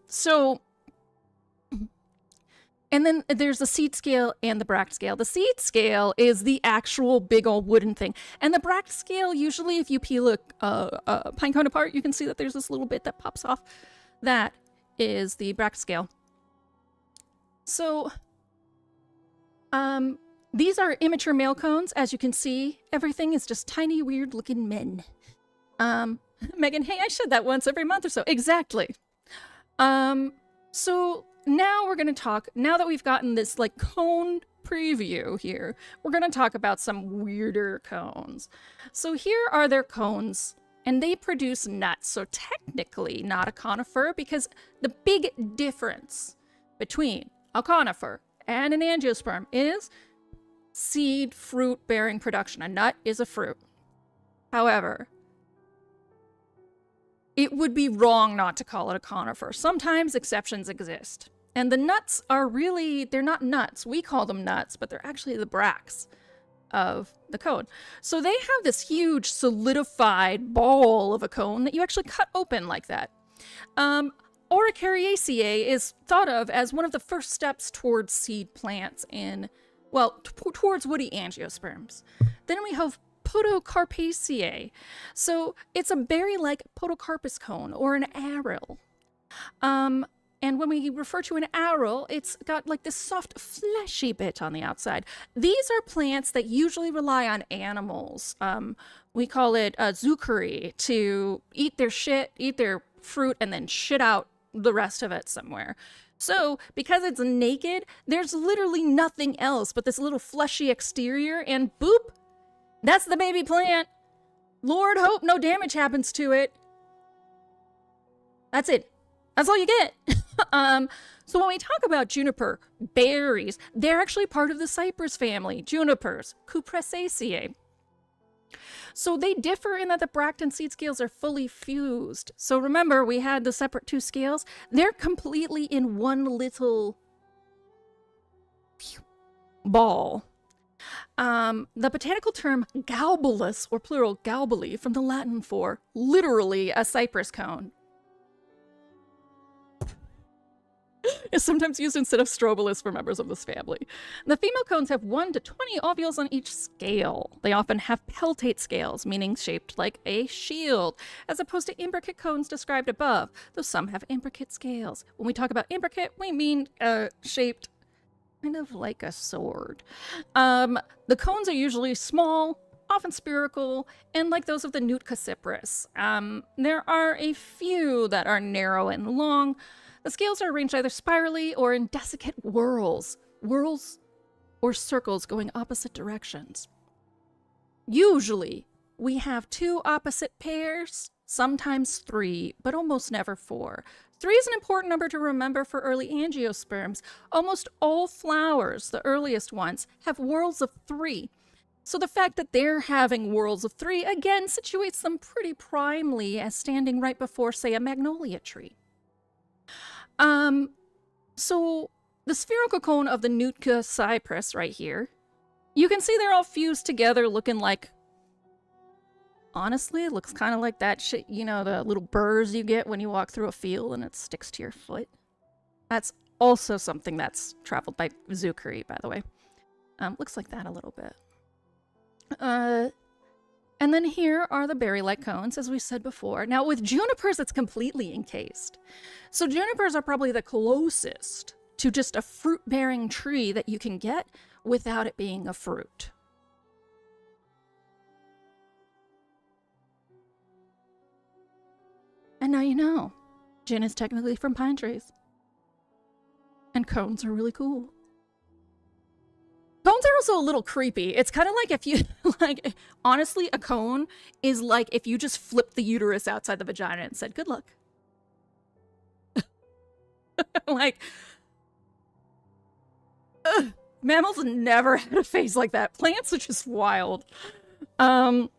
So, and then there's the seed scale and the bract scale. The seed scale is the actual big old wooden thing. And the bract scale, usually if you peel a pine cone apart, you can see that there's this little bit that pops off. That is the bract scale. So, these are immature male cones. As you can see, everything is just tiny, weird looking men. Megan, hey, I shed that once every month or so. Exactly. So now we're going to talk, now that we've gotten this like cone preview here, we're going to talk about some weirder cones. So here are their cones, and they produce nuts. So technically not a conifer, because the big difference between a conifer and an angiosperm is seed fruit bearing production. A nut is a fruit. However, it would be wrong not to call it a conifer. Sometimes exceptions exist. And the nuts are really, they're not nuts. We call them nuts, but they're actually the bracts of the cone. So they have this huge solidified ball of a cone that you actually cut open like that. Oricariaceae is thought of as one of the first steps towards seed plants in, well, towards woody angiosperms. Then we have Podocarpaceae. So it's a berry-like podocarpus cone or an aril. And when we refer to an aril, it's got like this soft, fleshy bit on the outside. These are plants that usually rely on animals. We call it zookery, to eat their shit, eat their fruit, and then shit out the rest of it somewhere. So, because it's naked, there's literally nothing else but this little fleshy exterior, and boop, that's the baby plant. Lord hope no damage happens to it. That's it. That's all you get. So when we talk about juniper berries, they're actually part of the cypress family. Junipers, Cupressaceae. So they differ in that the bracten seed scales are fully fused. So remember, we had the separate two scales. They're completely in one little ball. The botanical term galbulus, or plural galbuli, from the Latin for literally a cypress cone, is sometimes used instead of strobilus for members of this family. The female cones have 1 to 20 ovules on each scale. They often have peltate scales, meaning shaped like a shield, as opposed to imbricate cones described above, though some have imbricate scales. When we talk about imbricate, we mean shaped kind of like a sword. The cones are usually small, often spherical, and like those of the Nootka cypress. There are a few that are narrow and long. The scales are arranged either spirally or in desiccate whorls or circles going opposite directions. Usually, we have 2 opposite pairs, sometimes 3, but almost never 4. 3 is an important number to remember for early angiosperms. Almost all flowers, the earliest ones, have whorls of 3. So the fact that they're having whorls of 3, again, situates them pretty primely as standing right before, say, a magnolia tree. So the spherical cone of the Nootka cypress right here, you can see they're all fused together looking like, honestly, it looks kind of like that shit, you know, the little burrs you get when you walk through a field and it sticks to your foot. That's also something that's traveled by Zuccheri, by the way. Looks like that a little bit. And then here are the berry-like cones, as we said before. Now, with junipers, it's completely encased. So junipers are probably the closest to just a fruit-bearing tree that you can get without it being a fruit. And now you know, gin is technically from pine trees. And cones are really cool. Cones are also a little creepy. It's kind of like if you, like, honestly, a cone is like if you just flipped the uterus outside the vagina and said, good luck. Like, mammals never had a face like that. Plants are just wild. So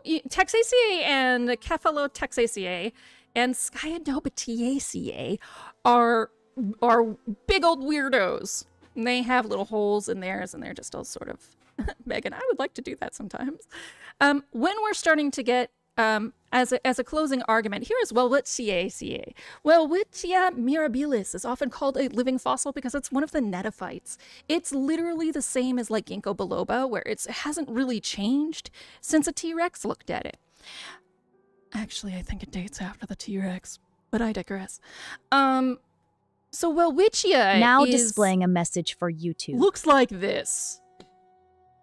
Taxaceae and Cephalotexaceae and Sciadobitiaceae are big old weirdos. And they have little holes in theirs, and they're just all sort of Megan, I would like to do that sometimes. When we're starting to get, as a closing argument, here is Welwitschia. Welwitschia mirabilis is often called a living fossil because it's one of the netophytes. It's literally the same as like Ginkgo biloba, where it hasn't really changed since a T-Rex looked at it. Actually, I think it dates after the T-Rex, but I digress. So Welwitschia
Now displaying a message for YouTube.
Looks like this.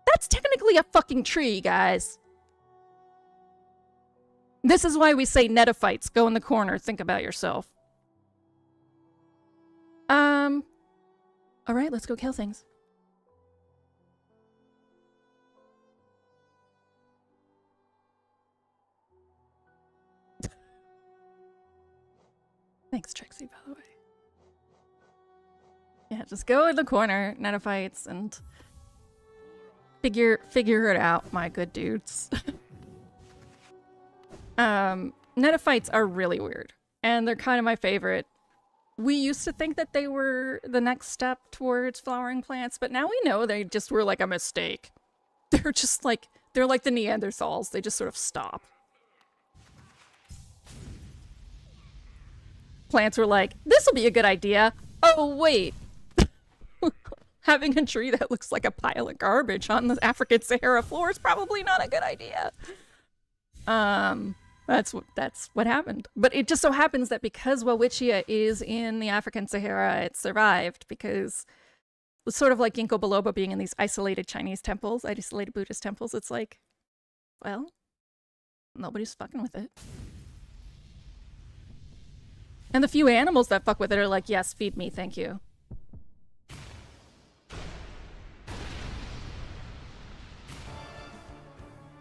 That's technically a fucking tree, guys. This is why we say netophytes. Go in the corner. Think about yourself. All right, let's go kill things. Thanks, Trixie, by the way. Yeah, just go in the corner, netophytes, and figure it out, my good dudes. Netophytes are really weird, and they're kind of my favorite. We used to think that they were the next step towards flowering plants, but now we know they just were like a mistake. They're just like, they're like the Neanderthals. They just sort of stop. Plants were like, this will be a good idea. Oh, wait. Having a tree that looks like a pile of garbage on the African Sahara floor is probably not a good idea. That's what happened. But it just so happens that because Welwitschia is in the African Sahara, it survived because it's sort of like Ginkgo biloba being in these isolated Chinese temples, isolated Buddhist temples. It's like, well, nobody's fucking with it. And the few animals that fuck with it are like, yes, feed me, thank you.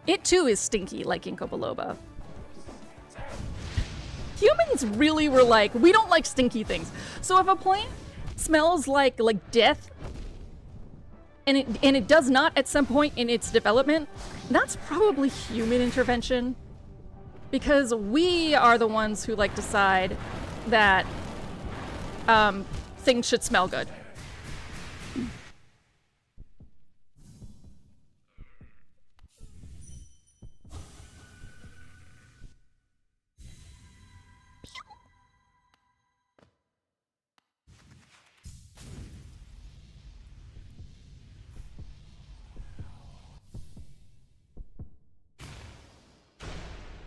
It too is stinky, like ginkgo biloba. Humans really were like, we don't like stinky things. So if a plant smells like death, and it does not at some point in its development, that's probably human intervention. Because we are the ones who like decide that things should smell good.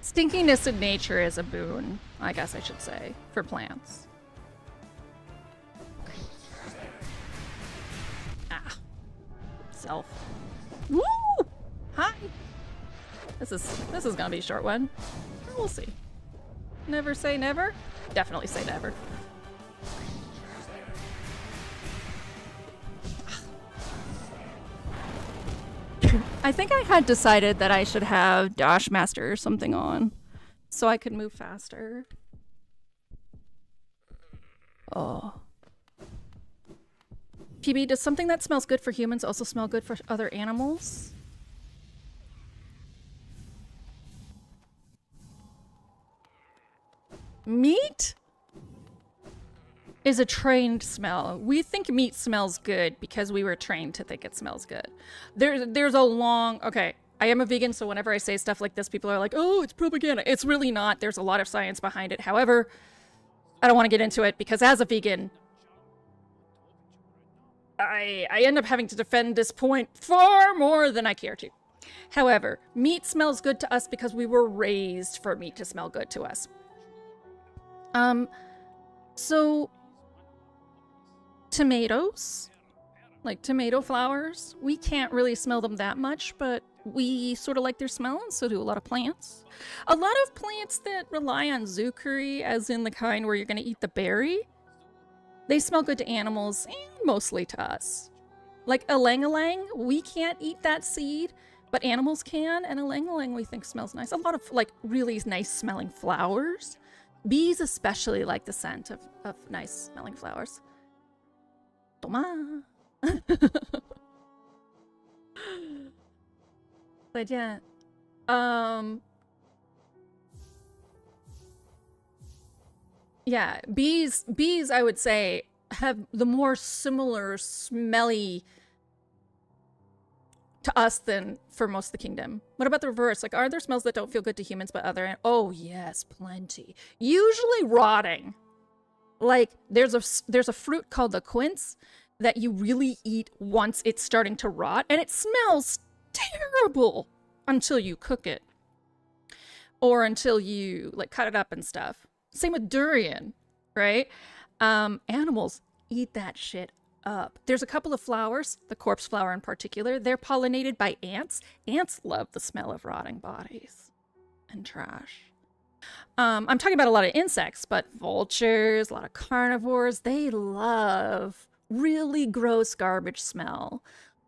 Stinkiness in nature is a boon, I guess I should say, for plants. Ah. Self. Woo! Hi! This is gonna be a short one. We'll see. Never say never? Definitely say never. I think I had decided that I should have Dash Master or something on so I could move faster. Oh. PB, does something that smells good for humans also smell good for other animals? Meat is a trained smell. We think meat smells good because we were trained to think it smells good. There's a long... Okay, I am a vegan, so whenever I say stuff like this, people are like, oh, it's propaganda. It's really not. There's a lot of science behind it. However, I don't want to get into it because as a vegan, I end up having to defend this point far more than I care to. However, meat smells good to us because we were raised for meat to smell good to us. So... tomatoes, like tomato flowers, we can't really smell them that much, but we sort of like their smell, and so do a lot of plants. A lot of plants that rely on zookery, as in the kind where you're going to eat the berry, they smell good to animals and mostly to us. Like ylang-ylang, we can't eat that seed, but animals can, and ylang-ylang we think smells nice. A lot of like really nice smelling flowers. Bees especially like the scent of nice smelling flowers. Toma. But yeah, yeah, bees I would say have the more similar smelly to us than for most of the kingdom. What about the reverse? Like, are there smells that don't feel good to humans but other? Oh yes, plenty. Usually rotting. Like there's a fruit called the quince that you really eat once it's starting to rot, and it smells terrible until you cook it. Or until you like cut it up and stuff. Same with durian, right? Animals eat that shit up. There's a couple of flowers, the corpse flower in particular, they're pollinated by ants. Ants love the smell of rotting bodies and trash. I'm talking about a lot of insects, but vultures, a lot of carnivores, they love really gross garbage smell.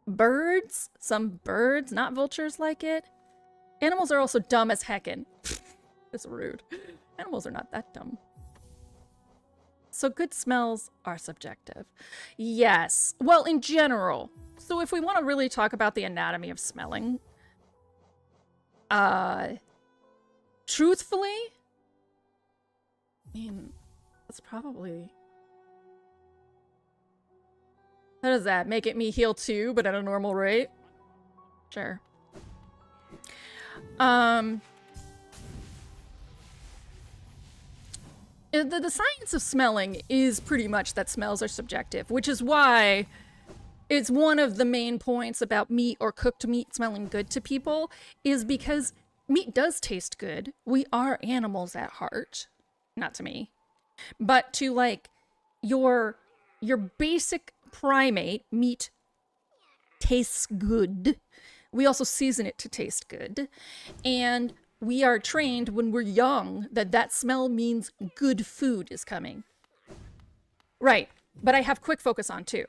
Birds, some birds, not vultures, like it. Animals are also dumb as heckin'. It's rude. Animals are not that dumb. So good smells are subjective. Yes. Well, in general. So if we want to really talk about the anatomy of smelling, truthfully, I mean, that's probably... How does that make it me heal too, but at a normal rate? Sure. The science of smelling is pretty much that smells are subjective, which is why it's one of the main points about meat or cooked meat smelling good to people, is because meat does taste good. We are animals at heart. Not to me. But to like your basic primate, meat tastes good. We also season it to taste good. And we are trained when we're young that that smell means good food is coming. Right. But I have quick focus on too,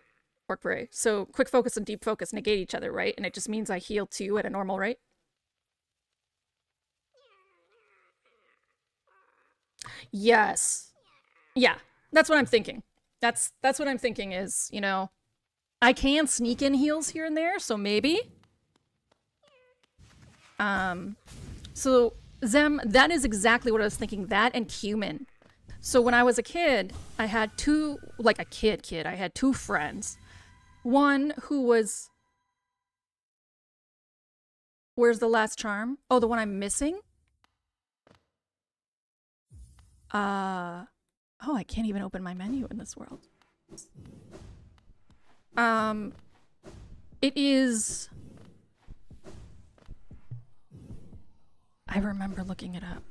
pork beret. So quick focus and deep focus negate each other, right? And it just means I heal 2 at a normal rate. Yes. Yeah, that's what I'm thinking. That's what I'm thinking is, you know, I can sneak in heals here and there, so maybe. So Zem, that is exactly what I was thinking. That and cumin. So when I was a kid, I had two, like a kid, I had 2 friends. One who was, where's the last charm? Oh, the one I'm missing? Oh, I can't even open my menu in this world. It is... I remember looking it up.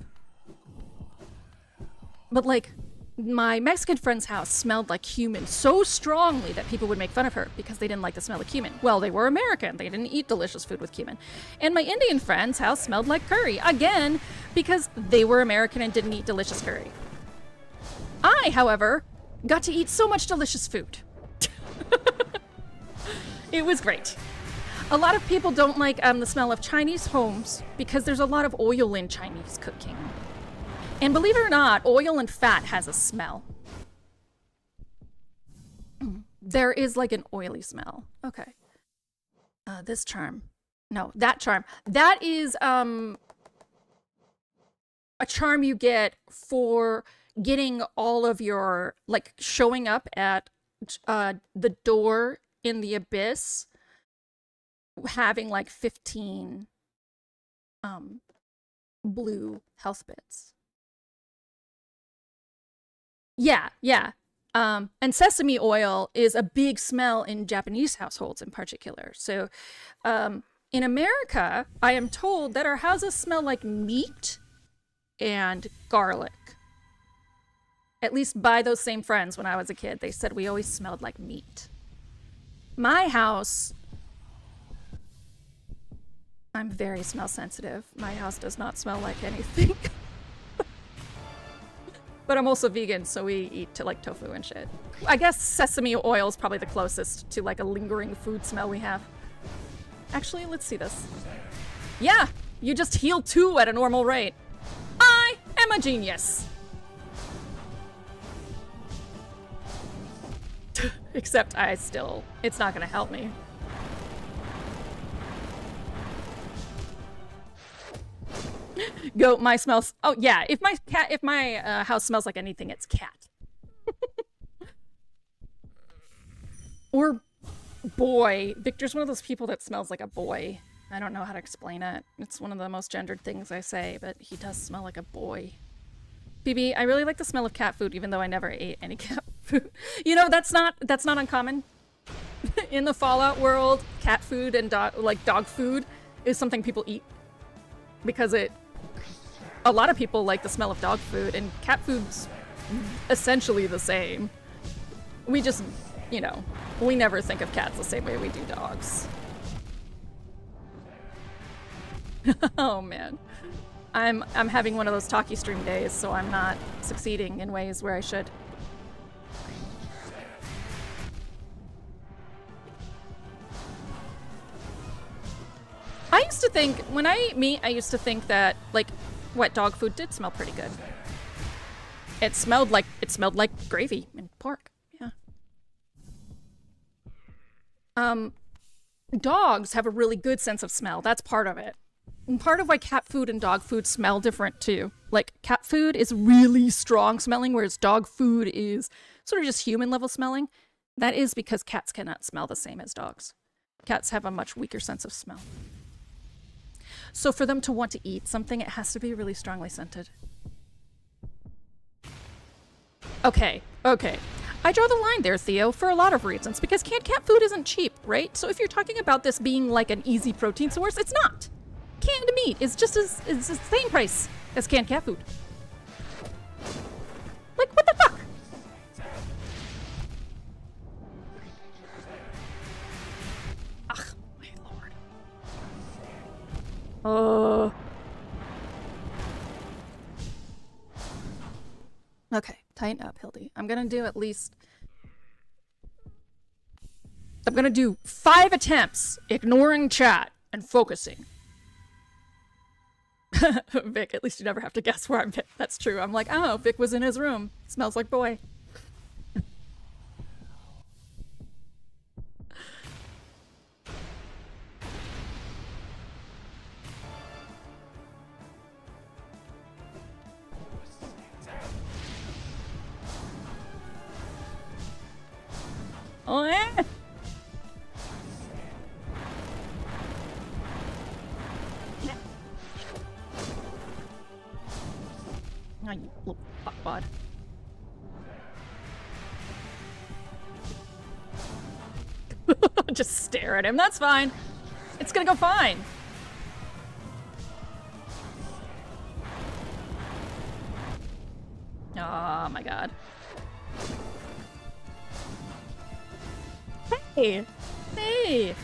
But like, my Mexican friend's house smelled like cumin so strongly that people would make fun of her because they didn't like the smell of cumin. Well, they were American. They didn't eat delicious food with cumin. And my Indian friend's house smelled like curry. Again, because they were American and didn't eat delicious curry. I, however, got to eat so much delicious food. It was great. A lot of people don't like the smell of Chinese homes because there's a lot of oil in Chinese cooking. And believe it or not, oil and fat has a smell. There is like an oily smell. Okay. This charm. No, that charm. That is a charm you get for getting all of your, like, showing up at the door in the abyss, having like 15 blue health bits. Yeah. And sesame oil is a big smell in Japanese households in particular. So in America, I am told that our houses smell like meat and garlic. At least by those same friends when I was a kid. They said we always smelled like meat. My house, I'm very smell sensitive. My house does not smell like anything. But I'm also vegan, so we eat like tofu and shit. I guess sesame oil is probably the closest to like a lingering food smell we have. Actually, let's see this. Yeah, you just heal 2 at a normal rate. I am a genius. Except it's not gonna help me. Goat, my smells. Oh yeah, if my house smells like anything, it's cat. Or boy. Victor's one of those people that smells like a boy. I don't know how to explain it. It's one of the most gendered things I say, but he does smell like a boy. BB, I really like the smell of cat food, even though I never ate any cat food. You know, that's not uncommon. In the Fallout world, cat food and dog food is something people eat. Because a lot of people like the smell of dog food, and cat food's essentially the same. We just, you know, we never think of cats the same way we do dogs. Oh man. I'm having one of those talkie stream days, so I'm not succeeding in ways where I should. I used to think, when I eat meat, I used to think that, like, wet dog food did smell pretty good. It smelled like gravy and pork. Yeah. Dogs have a really good sense of smell. That's part of it. And part of why cat food and dog food smell different too. Like, cat food is really strong smelling, whereas dog food is sort of just human level smelling. That is because cats cannot smell the same as dogs. Cats have a much weaker sense of smell. So for them to want to eat something, it has to be really strongly scented. Okay. I draw the line there, Theo, for a lot of reasons, because canned cat food isn't cheap, right? So if you're talking about this being like an easy protein source, it's not. Canned meat is just it's the same price as canned cat food. Like, what the fuck? Ugh, my lord. Okay, tighten up, Hildy. I'm gonna do 5 attempts ignoring chat and focusing. Vic, at least you never have to guess where I'm Vic. That's true. I'm like, oh, Vic was in his room. Smells like boy. Oh, yeah. Oh, you little fuckbud. Just stare at him. That's fine. It's gonna go fine. Oh my god. Hey! Hey!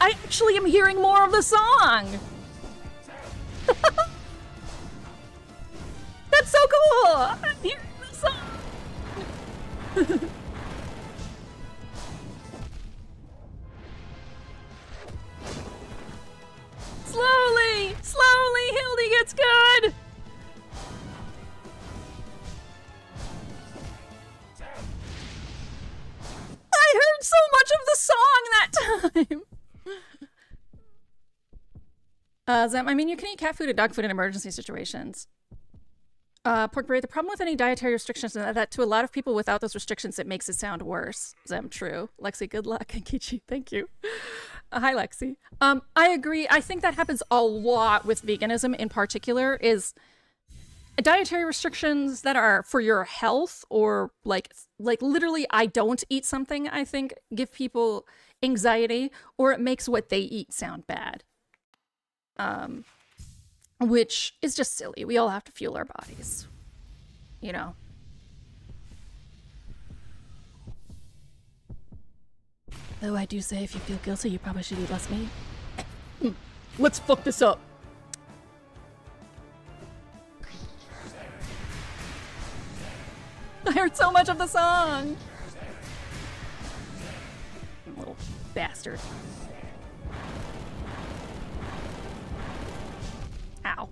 I actually am hearing more of the song! That's so cool! I'm hearing the song! Slowly! Slowly! Hildy gets good! I heard so much of the song that time! Zem, I mean, you can eat cat food and dog food in emergency situations. Porkberry, the problem with any dietary restrictions is that to a lot of people without those restrictions, it makes it sound worse. Zem, true. Lexi, good luck. And Kichi, thank you. Hi, Lexi. I agree. I think that happens a lot with veganism in particular, is dietary restrictions that are for your health or like literally I don't eat something, I think give people anxiety, or it makes what they eat sound bad. Which is just silly. We all have to fuel our bodies, you know. Though I do say if you feel guilty, you probably should eat less meat. Let's fuck this up. I heard so much of the song. Little bastard. Ow.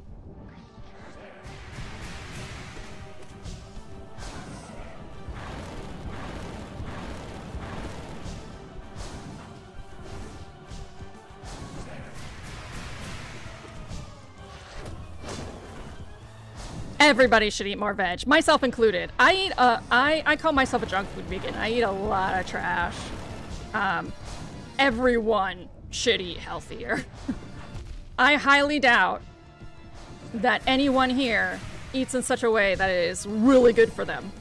Everybody should eat more veg, myself included. I call myself a junk food vegan. I eat a lot of trash. Everyone should eat healthier. I highly doubt that anyone here eats in such a way that it is really good for them.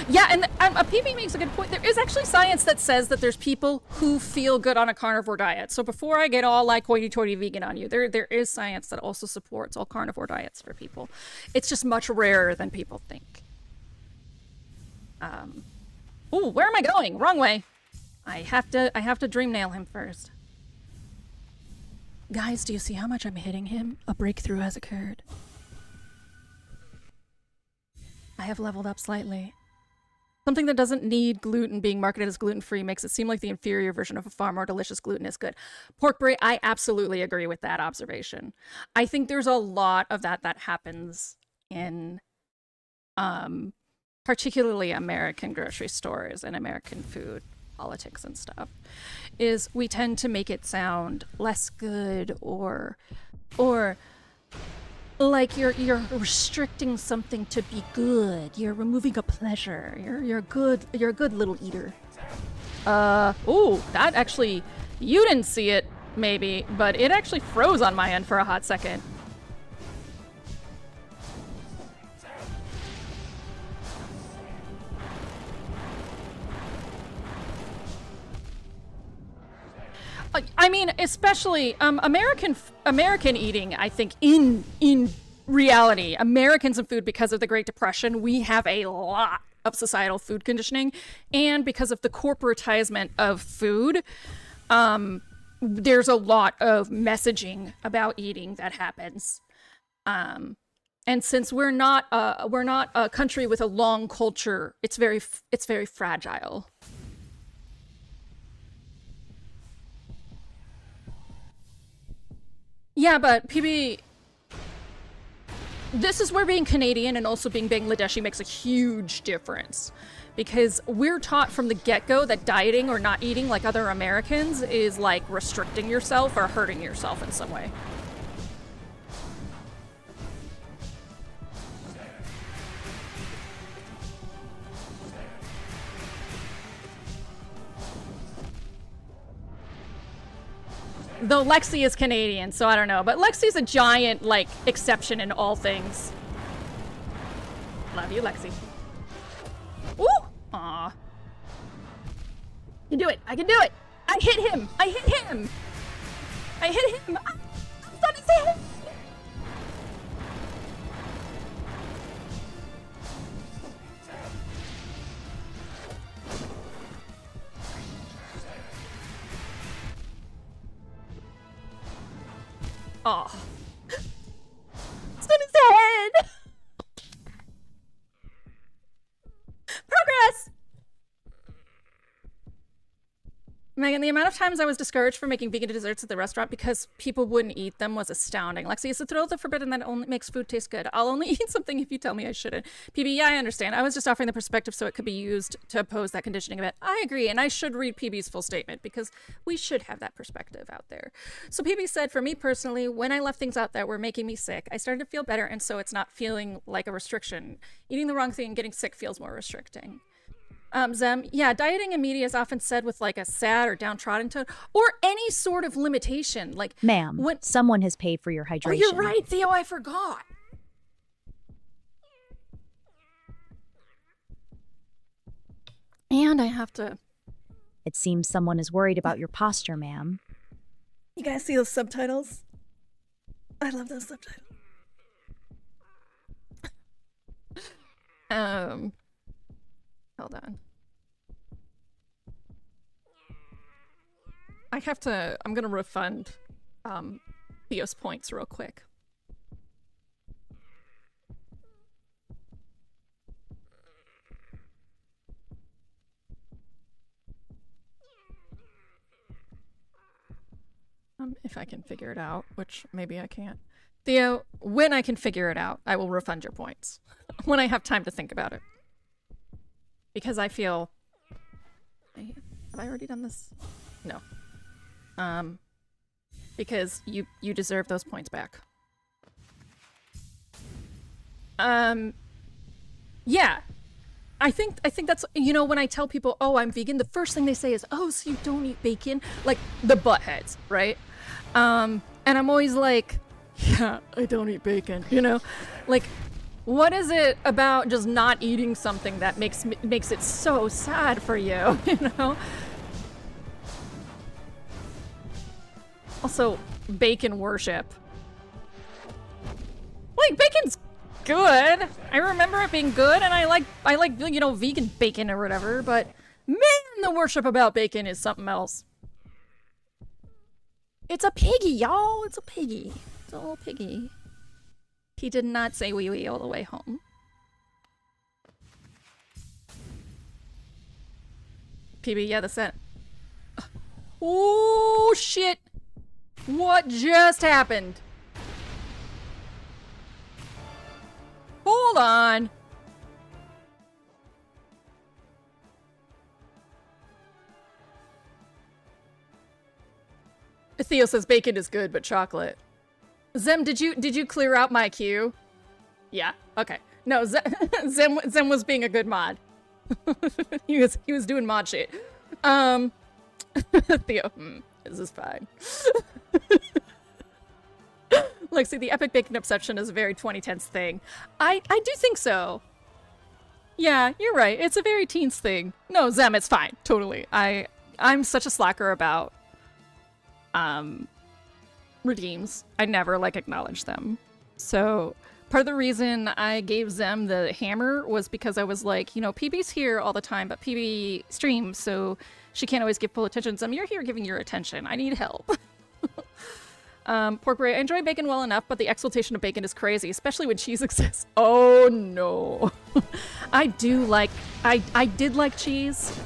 Yeah, and PB makes a good point. There is actually science that says that there's people who feel good on a carnivore diet. So before I get all like hoity-toity vegan on you, there is science that also supports all carnivore diets for people. It's just much rarer than people think. Ooh, where am I going? Wrong way. I have to dream nail him first. Guys, do you see how much I'm hitting him? A breakthrough has occurred. I have leveled up slightly. Something that doesn't need gluten being marketed as gluten-free makes it seem like the inferior version of a far more delicious gluten is good. Porkberry, I absolutely agree with that observation. I think there's a lot of that happens in particularly American grocery stores and American food politics and stuff, is we tend to make it sound less good or like you're restricting something to be good. You're removing a pleasure. You're a good little eater. Oh, that actually, you didn't see it maybe, but it actually froze on my end for a hot second. I mean, especially American eating, I think in reality, Americans and food, because of the Great Depression, we have a lot of societal food conditioning, and because of the corporatizement of food, there's a lot of messaging about eating that happens. And since we're not a country with a long culture, it's very fragile. Yeah, but PB, this is where being Canadian and also being Bangladeshi makes a huge difference. Because we're taught from the get-go that dieting or not eating like other Americans is like restricting yourself or hurting yourself in some way. Though Lexi is Canadian, so I don't know. But Lexi's a giant, like, exception in all things. Love you, Lexi. Ooh! Aw. I can do it! I can do it! I hit him! I hit him! I hit him! I'm done his head! Oh. It's on his head! Progress! Megan, the amount of times I was discouraged from making vegan desserts at the restaurant because people wouldn't eat them was astounding. Lexi, is the thrill of the forbidden that only makes food taste good? I'll only eat something if you tell me I shouldn't. PB, yeah, I understand. I was just offering the perspective so it could be used to oppose that conditioning of it. I agree, and I should read PB's full statement because we should have that perspective out there. So PB said, for me personally, when I left things out that were making me sick, I started to feel better, and so it's not feeling like a restriction. Eating the wrong thing and getting sick feels more restricting. Zem, yeah, dieting in media is often said with like a sad or downtrodden tone, or any sort of limitation. Like,
ma'am, someone has paid for your hydration.
Oh, you're right, Theo, I forgot. And I have to...
It seems someone is worried about your posture, ma'am.
You guys see those subtitles? I love those subtitles. Hold on. I'm gonna refund Theo's points real quick. If I can figure it out, which maybe I can't. Theo, when I can figure it out, I will refund your points. When I have time to think about it. Because I feel... Have I already done this? No. Because you deserve those points back. Yeah. I think that's, you know, when I tell people, oh, I'm vegan, the first thing they say is, oh, so you don't eat bacon? Like, the buttheads, right? And I'm always like, yeah, I don't eat bacon, you know? Like, what is it about just not eating something that makes it so sad for you, you know? Also, bacon worship. Like, bacon's good. I remember it being good, and I like, you know, vegan bacon or whatever, but man, the worship about bacon is something else. It's a piggy, y'all. It's a piggy. It's a little piggy. He did not say wee wee all the way home. PB, yeah, that's it. Oh, shit. What just happened? Hold on. Theo says bacon is good, but chocolate. Zem, did you clear out my queue? Yeah. Okay. No, Zem was being a good mod. he was doing mod shit. Theo, this is fine. Lexi, the epic bacon obsession is a very 2010s thing. I do think so. Yeah, you're right. It's a very teens thing. No, Zem, it's fine. Totally. I'm such a slacker about redeems. I never like acknowledge them. So Part of the reason I gave Zem the hammer was because I was like, you know, PB's here all the time, but PB streams, so she can't always give full attention. Zem, you're here giving your attention. I need help. Pork brie, I enjoy bacon well enough, but the exaltation of bacon is crazy, especially when cheese exists. Oh no. I did like cheese.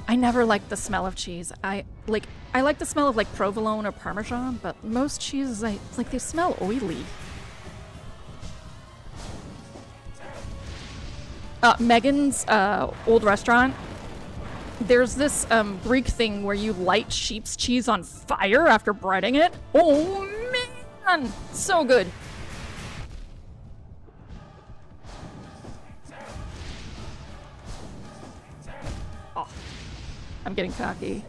I never liked the smell of cheese. I like the smell of like provolone or parmesan, but most cheeses they smell oily. Megan's old restaurant, there's this Greek thing where you light sheep's cheese on fire after breading it. Oh man, so good. Oh, I'm getting cocky.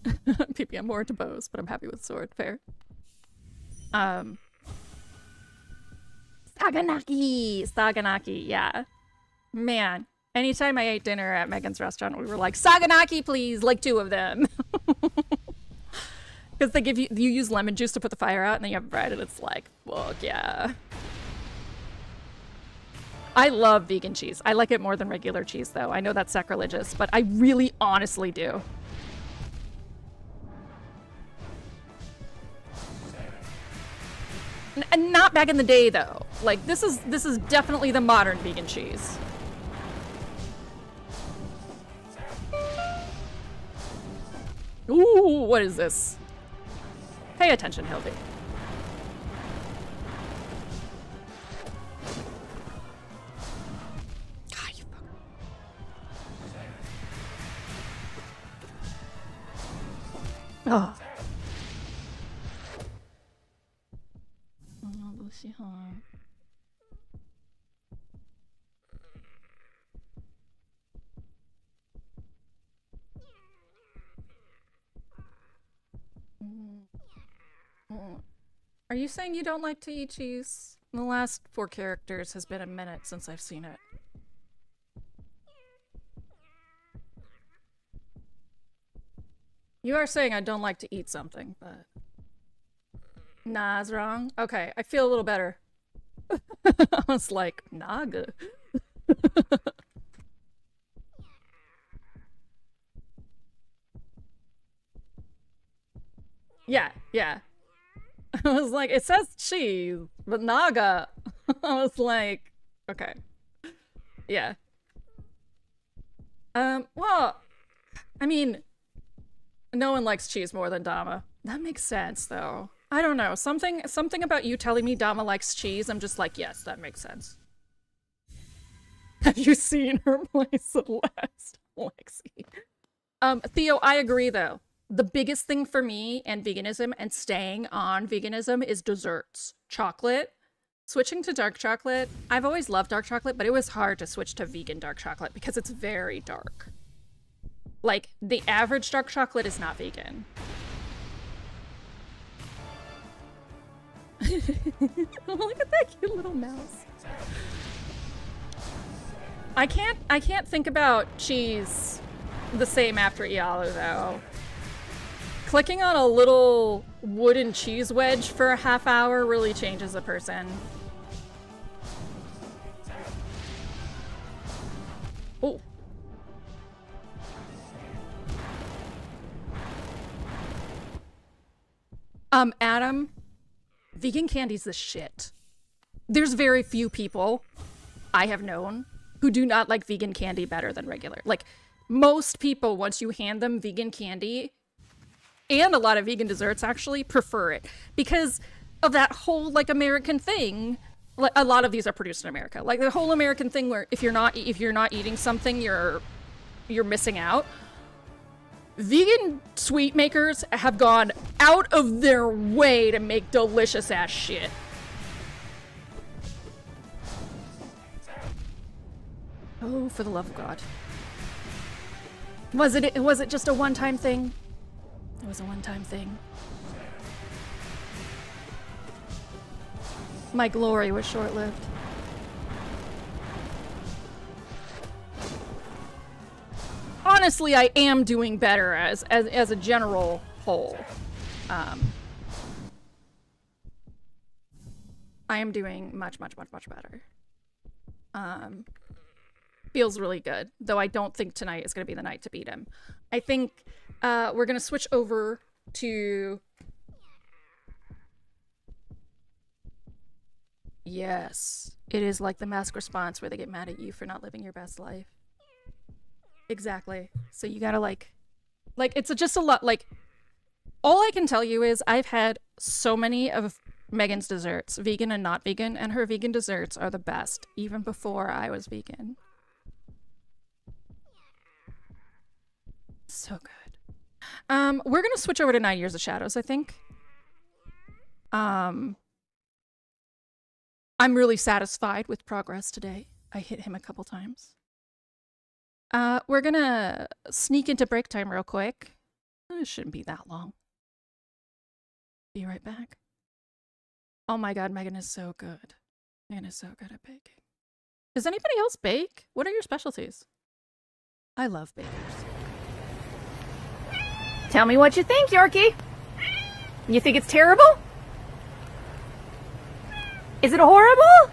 PP, I'm more into bows, but I'm happy with sword. Fair. Saganaki, yeah. Man, anytime I ate dinner at Megan's restaurant, we were like, Saganaki, please, like 2 of them. Because they give you use lemon juice to put the fire out, and then you have bread, and it's like, fuck yeah. I love vegan cheese. I like it more than regular cheese, though. I know that's sacrilegious, but I really honestly do. And not back in the day, though. Like, this is definitely the modern vegan cheese. Ooh, what is this? Pay attention, Hildy. God, you fucker. Oh. Are you saying you don't like to eat cheese? The last 4 characters has been a minute since I've seen it. You are saying I don't like to eat something, but... Nah, it's wrong. Okay, I feel a little better. I was like, Naga. Yeah. I was like, it says cheese, but Naga. I was like, okay. Yeah. Well, I mean, no one likes cheese more than Dama. That makes sense, though. I don't know. Something about you telling me Dama likes cheese, I'm just like, yes, that makes sense. Have you seen her play Celeste, Lexi? Theo, I agree, though. The biggest thing for me and veganism and staying on veganism is desserts. Chocolate. Switching to dark chocolate. I've always loved dark chocolate, but it was hard to switch to vegan dark chocolate because it's very dark. Like, the average dark chocolate is not vegan. Look at that cute little mouse. I can't think about cheese the same after Ialu, though. Clicking on a little wooden cheese wedge for a half hour really changes a person. Oh. Adam, vegan candy's the shit. There's very few people I have known who do not like vegan candy better than regular. Like, most people, once you hand them vegan candy, and a lot of vegan desserts actually, prefer it because of that whole like American thing. Like, a lot of these are produced in America. Like the whole American thing where if you're not eating something, you're missing out. Vegan sweet makers have gone out of their way to make delicious ass shit. Oh, for the love of God. Was it just a one-time thing? It was a one-time thing. My glory was short-lived. Honestly, I am doing better as a general whole. I am doing much better. Feels really good, though I don't think tonight is going to be the night to beat him. I think we're going to switch over to... Yes, it is like the mask response where they get mad at you for not living your best life. Exactly. So you gotta like it's just a lot, like, all I can tell you is I've had so many of Megan's desserts, vegan and not vegan, and her vegan desserts are the best, even before I was vegan. So good. We're gonna switch over to 9 Years of Shadows, I think. I'm really satisfied with progress today. I hit him a couple times. We're gonna sneak into break time real quick. It shouldn't be that long. Be right back. Oh my god, Megan is so good. Megan is so good at baking. Does anybody else bake? What are your specialties? I love bakers.
Tell me what you think, Yorkie. You think it's terrible? Is it horrible?